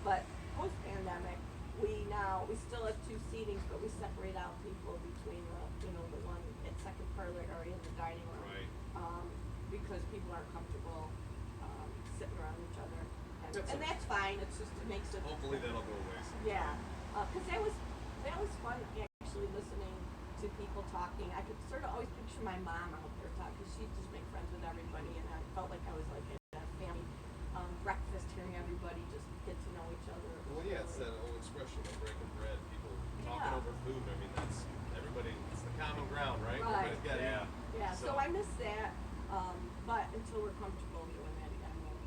[SPEAKER 3] But post-pandemic, we still have 2 seatings, but we separate out people between the one at second parlor area and the dining room.
[SPEAKER 1] Right.
[SPEAKER 3] Because people aren't comfortable sitting around each other.
[SPEAKER 1] That's
[SPEAKER 3] And that's fine, it makes it.
[SPEAKER 1] Hopefully that'll go away soon.
[SPEAKER 3] Yeah, because that was fun actually listening to people talking. I could sort of always picture my mom out there talking, because she'd just make friends with everybody, and I felt like I was like at a family breakfast, hearing everybody just get to know each other.
[SPEAKER 1] Well, yeah, it's that old expression of breaking bread. People talking
[SPEAKER 3] Yeah.
[SPEAKER 1] over food. I mean, that's everybody. It's the common ground, right?
[SPEAKER 3] Right.
[SPEAKER 1] Everybody's got to eat.
[SPEAKER 3] Yeah, so I miss that, but until we're comfortable doing that again, we'll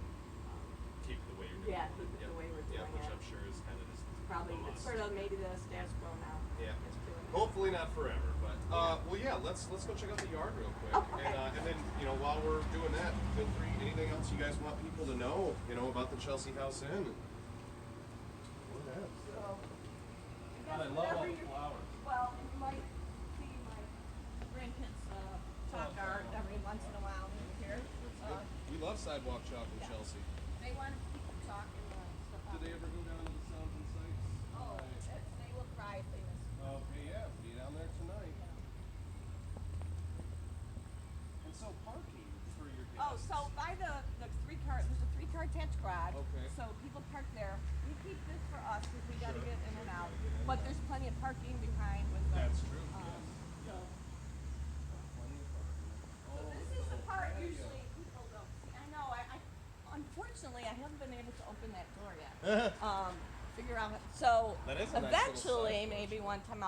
[SPEAKER 1] Keep it the way you're doing
[SPEAKER 3] Yeah,
[SPEAKER 1] it.
[SPEAKER 3] keep it the way we're
[SPEAKER 1] Yeah,
[SPEAKER 3] doing
[SPEAKER 1] which
[SPEAKER 3] it.
[SPEAKER 1] I'm sure is kind of just
[SPEAKER 3] probably,
[SPEAKER 1] a
[SPEAKER 3] it's
[SPEAKER 1] must.
[SPEAKER 3] sort of maybe the status quo now.
[SPEAKER 1] Yeah.
[SPEAKER 3] Just doing it.
[SPEAKER 1] Hopefully not forever, but well, yeah. Let's go check out the yard real quick,
[SPEAKER 3] Oh, okay.
[SPEAKER 1] and then while we're doing that, feel free. Anything else you guys want people to know, about the Chelsea House Inn? Go ahead.
[SPEAKER 3] So, I guess
[SPEAKER 4] I love
[SPEAKER 3] whatever
[SPEAKER 4] all the
[SPEAKER 3] you-
[SPEAKER 4] flowers.
[SPEAKER 3] Well, and you might see my grandkids talk art every once in a while here.
[SPEAKER 1] We love sidewalk chalk in
[SPEAKER 3] Yeah.
[SPEAKER 1] Chelsea.
[SPEAKER 3] They want to keep talking stuff
[SPEAKER 1] Did they ever go down to the Sounds and Sights?
[SPEAKER 3] Oh, they will cry if they miss it.
[SPEAKER 1] Okay, yeah, be down there tonight. And so parking for your guests.
[SPEAKER 3] Oh, so by the there's a 3-car attached garage.
[SPEAKER 1] Okay.
[SPEAKER 3] So people park there. We keep this for us because we got to
[SPEAKER 1] Sure.
[SPEAKER 3] get in and out.
[SPEAKER 1] Get in and
[SPEAKER 3] But
[SPEAKER 1] out.
[SPEAKER 3] there's plenty of parking behind with the.
[SPEAKER 1] That's true, yes.
[SPEAKER 3] So,
[SPEAKER 1] Plenty of parking.
[SPEAKER 3] so this is the part usually people don't see. I know. I unfortunately I haven't been able to open that door yet. Figure out. So
[SPEAKER 1] That is a nice little
[SPEAKER 3] eventually,
[SPEAKER 1] side
[SPEAKER 3] maybe one time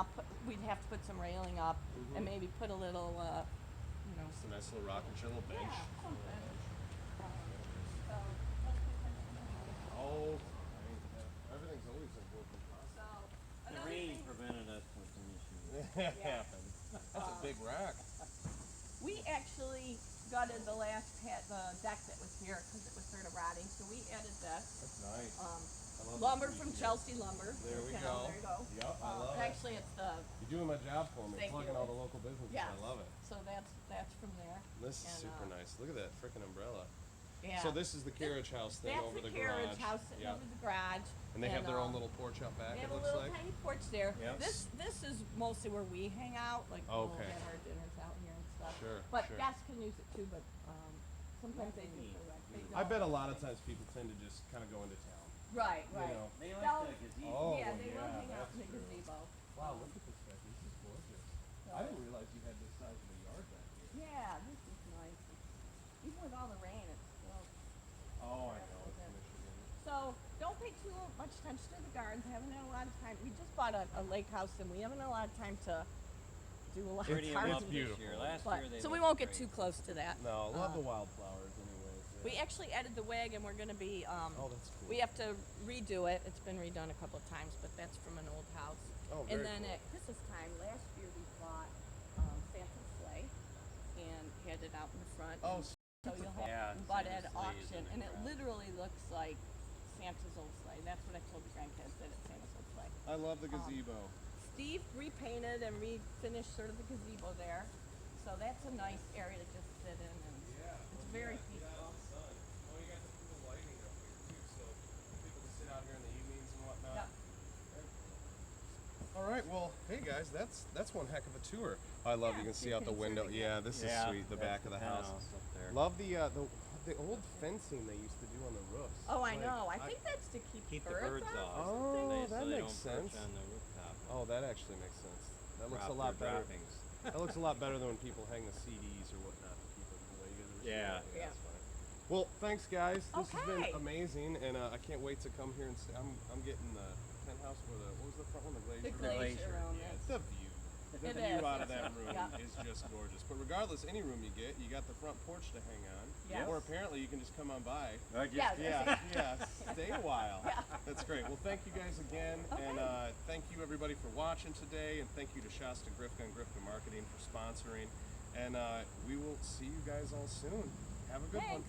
[SPEAKER 3] we'd have to put some railing up and maybe put a little,
[SPEAKER 1] It's a nice little rocking chair, little bench.
[SPEAKER 3] Yeah, something. So,
[SPEAKER 1] Oh, fine. Yeah. Everything's always in work in process.
[SPEAKER 3] so
[SPEAKER 1] It
[SPEAKER 3] Yeah.
[SPEAKER 1] happens. That's a big rack.
[SPEAKER 3] We actually gutted the last the deck that was here because it was sort of rotting. So we added this.
[SPEAKER 1] That's nice. I love
[SPEAKER 3] Lumber
[SPEAKER 1] the
[SPEAKER 3] from
[SPEAKER 1] tree
[SPEAKER 3] Chelsea Lumber.
[SPEAKER 1] There we
[SPEAKER 3] You
[SPEAKER 1] go.
[SPEAKER 3] know, there you go.
[SPEAKER 1] Yep, I love it.
[SPEAKER 3] Actually, it's the
[SPEAKER 1] You're doing my job for me,
[SPEAKER 3] Thank
[SPEAKER 1] plugging
[SPEAKER 3] you.
[SPEAKER 1] all the local businesses.
[SPEAKER 3] yeah.
[SPEAKER 1] I love it.
[SPEAKER 3] So that's from there.
[SPEAKER 1] This is
[SPEAKER 3] And,
[SPEAKER 1] super nice. Look at that freaking umbrella.
[SPEAKER 3] Yeah.
[SPEAKER 1] So this is the carriage house thing
[SPEAKER 3] That's
[SPEAKER 1] over
[SPEAKER 3] the
[SPEAKER 1] the
[SPEAKER 3] carriage
[SPEAKER 1] garage.
[SPEAKER 3] house sitting
[SPEAKER 1] Yep.
[SPEAKER 3] over the garage.
[SPEAKER 1] And they have their own little porch out back,
[SPEAKER 3] They
[SPEAKER 1] it
[SPEAKER 3] have a
[SPEAKER 1] looks
[SPEAKER 3] little
[SPEAKER 1] like.
[SPEAKER 3] tiny porch there.
[SPEAKER 1] Yep.
[SPEAKER 3] This is mostly where we hang out. Like we'll
[SPEAKER 1] Okay.
[SPEAKER 3] have our dinners out here and stuff.
[SPEAKER 1] Sure,
[SPEAKER 3] But
[SPEAKER 1] sure.
[SPEAKER 3] guests can use it too. But sometimes they do for rent. They
[SPEAKER 1] I
[SPEAKER 3] don't.
[SPEAKER 1] bet a lot of times people tend to just kind of go into town.
[SPEAKER 3] Right,
[SPEAKER 1] You
[SPEAKER 3] right.
[SPEAKER 1] know.
[SPEAKER 2] They
[SPEAKER 3] They'll-
[SPEAKER 2] like the gazebo.
[SPEAKER 1] Oh,
[SPEAKER 3] yeah, they
[SPEAKER 1] yeah,
[SPEAKER 3] will hang out
[SPEAKER 1] that's
[SPEAKER 3] in the
[SPEAKER 1] true.
[SPEAKER 3] gazebo.
[SPEAKER 1] Wow, look at this back. This is gorgeous. I didn't realize you had this size of a yard back here.
[SPEAKER 3] Yeah, this is nice. Even with all the rain, it's still.
[SPEAKER 1] Oh, I know. It's Michigan.
[SPEAKER 3] So don't pay too much attention to the gardens. Haven't had a lot of time. We just bought a lake house, and we haven't had a lot of time to do a lot
[SPEAKER 2] Pretty
[SPEAKER 3] of
[SPEAKER 2] enough
[SPEAKER 3] gardening.
[SPEAKER 2] this year.
[SPEAKER 1] beautiful.
[SPEAKER 2] Last
[SPEAKER 3] But,
[SPEAKER 2] year they
[SPEAKER 3] so we
[SPEAKER 2] looked
[SPEAKER 3] won't get
[SPEAKER 2] great.
[SPEAKER 3] too close to that.
[SPEAKER 1] No, love the wildflowers anyways. Yeah.
[SPEAKER 3] We actually added the wig, and we're going to be.
[SPEAKER 1] Oh, that's cool.
[SPEAKER 3] We have to redo it. It's been redone a couple of times, but that's from an old house.
[SPEAKER 1] Oh,
[SPEAKER 3] And
[SPEAKER 1] very
[SPEAKER 3] then
[SPEAKER 1] cool.
[SPEAKER 3] at Christmas time last year, we bought Santa's sleigh and had it out in the front.
[SPEAKER 1] Oh,
[SPEAKER 3] So you'll have
[SPEAKER 2] Yeah,
[SPEAKER 3] we bought it
[SPEAKER 2] Santa's
[SPEAKER 3] at
[SPEAKER 2] sleigh is
[SPEAKER 3] auction,
[SPEAKER 2] in the
[SPEAKER 3] and it
[SPEAKER 2] garage.
[SPEAKER 3] literally looks like Santa's old sleigh. That's what I told the grandkids, that it's Santa's old sleigh.
[SPEAKER 1] I love the gazebo.
[SPEAKER 3] Steve repainted and refinished sort of the gazebo there, so that's a nice area to just sit in, and it's very peaceful.
[SPEAKER 1] Sun. Oh, you guys have cool lighting up here too, so people can sit out here in the evenings and whatnot.
[SPEAKER 3] Yep.
[SPEAKER 1] All right, well, hey guys, that's one heck of a tour. I love
[SPEAKER 3] Yeah,
[SPEAKER 1] you can see
[SPEAKER 3] you
[SPEAKER 1] out the
[SPEAKER 3] can
[SPEAKER 1] window.
[SPEAKER 3] sort of
[SPEAKER 1] Yeah, this is sweet. The back of the house.
[SPEAKER 2] up there.
[SPEAKER 1] Love the old fencing they used to do on the roofs.
[SPEAKER 3] Oh, I
[SPEAKER 1] Like,
[SPEAKER 3] know. I think that's to keep
[SPEAKER 2] the birds
[SPEAKER 3] out.
[SPEAKER 2] off.
[SPEAKER 1] Oh,
[SPEAKER 2] so
[SPEAKER 1] that
[SPEAKER 2] they
[SPEAKER 1] makes
[SPEAKER 2] don't perch
[SPEAKER 1] sense.
[SPEAKER 2] on the rooftop.
[SPEAKER 1] Oh, that actually makes sense. That looks
[SPEAKER 2] Drop
[SPEAKER 1] a lot
[SPEAKER 2] their
[SPEAKER 1] better.
[SPEAKER 2] droppings.
[SPEAKER 1] That looks a lot better than when people hang the CDs or whatnot to keep it away. You guys ever seen
[SPEAKER 2] Yeah.
[SPEAKER 1] that?
[SPEAKER 3] Yeah.
[SPEAKER 1] That's fine. Well, thanks guys. This has been
[SPEAKER 3] Okay.
[SPEAKER 1] amazing, and I can't wait to come here and stay. I'm getting the penthouse where what was the front one? The glacier.
[SPEAKER 3] The
[SPEAKER 1] room?
[SPEAKER 3] glacier room.
[SPEAKER 1] Yeah,
[SPEAKER 3] Yes.
[SPEAKER 1] it's the view. The
[SPEAKER 3] It
[SPEAKER 1] view
[SPEAKER 3] is,
[SPEAKER 1] out of
[SPEAKER 3] yes.
[SPEAKER 1] that room
[SPEAKER 3] Yeah.
[SPEAKER 1] is just gorgeous. But regardless, any room you get, you got the front porch to hang on.
[SPEAKER 3] Yes.
[SPEAKER 1] Or apparently you can just come on by.
[SPEAKER 3] Yes.
[SPEAKER 1] Yeah, stay a while.
[SPEAKER 3] Yeah.
[SPEAKER 1] That's great. Well, thank you guys again, and thank you everybody for watching today, and thank you to Shasta Grifka and Grifka Marketing for sponsoring. And we will see you guys all soon. Have a good one.
[SPEAKER 3] Thanks.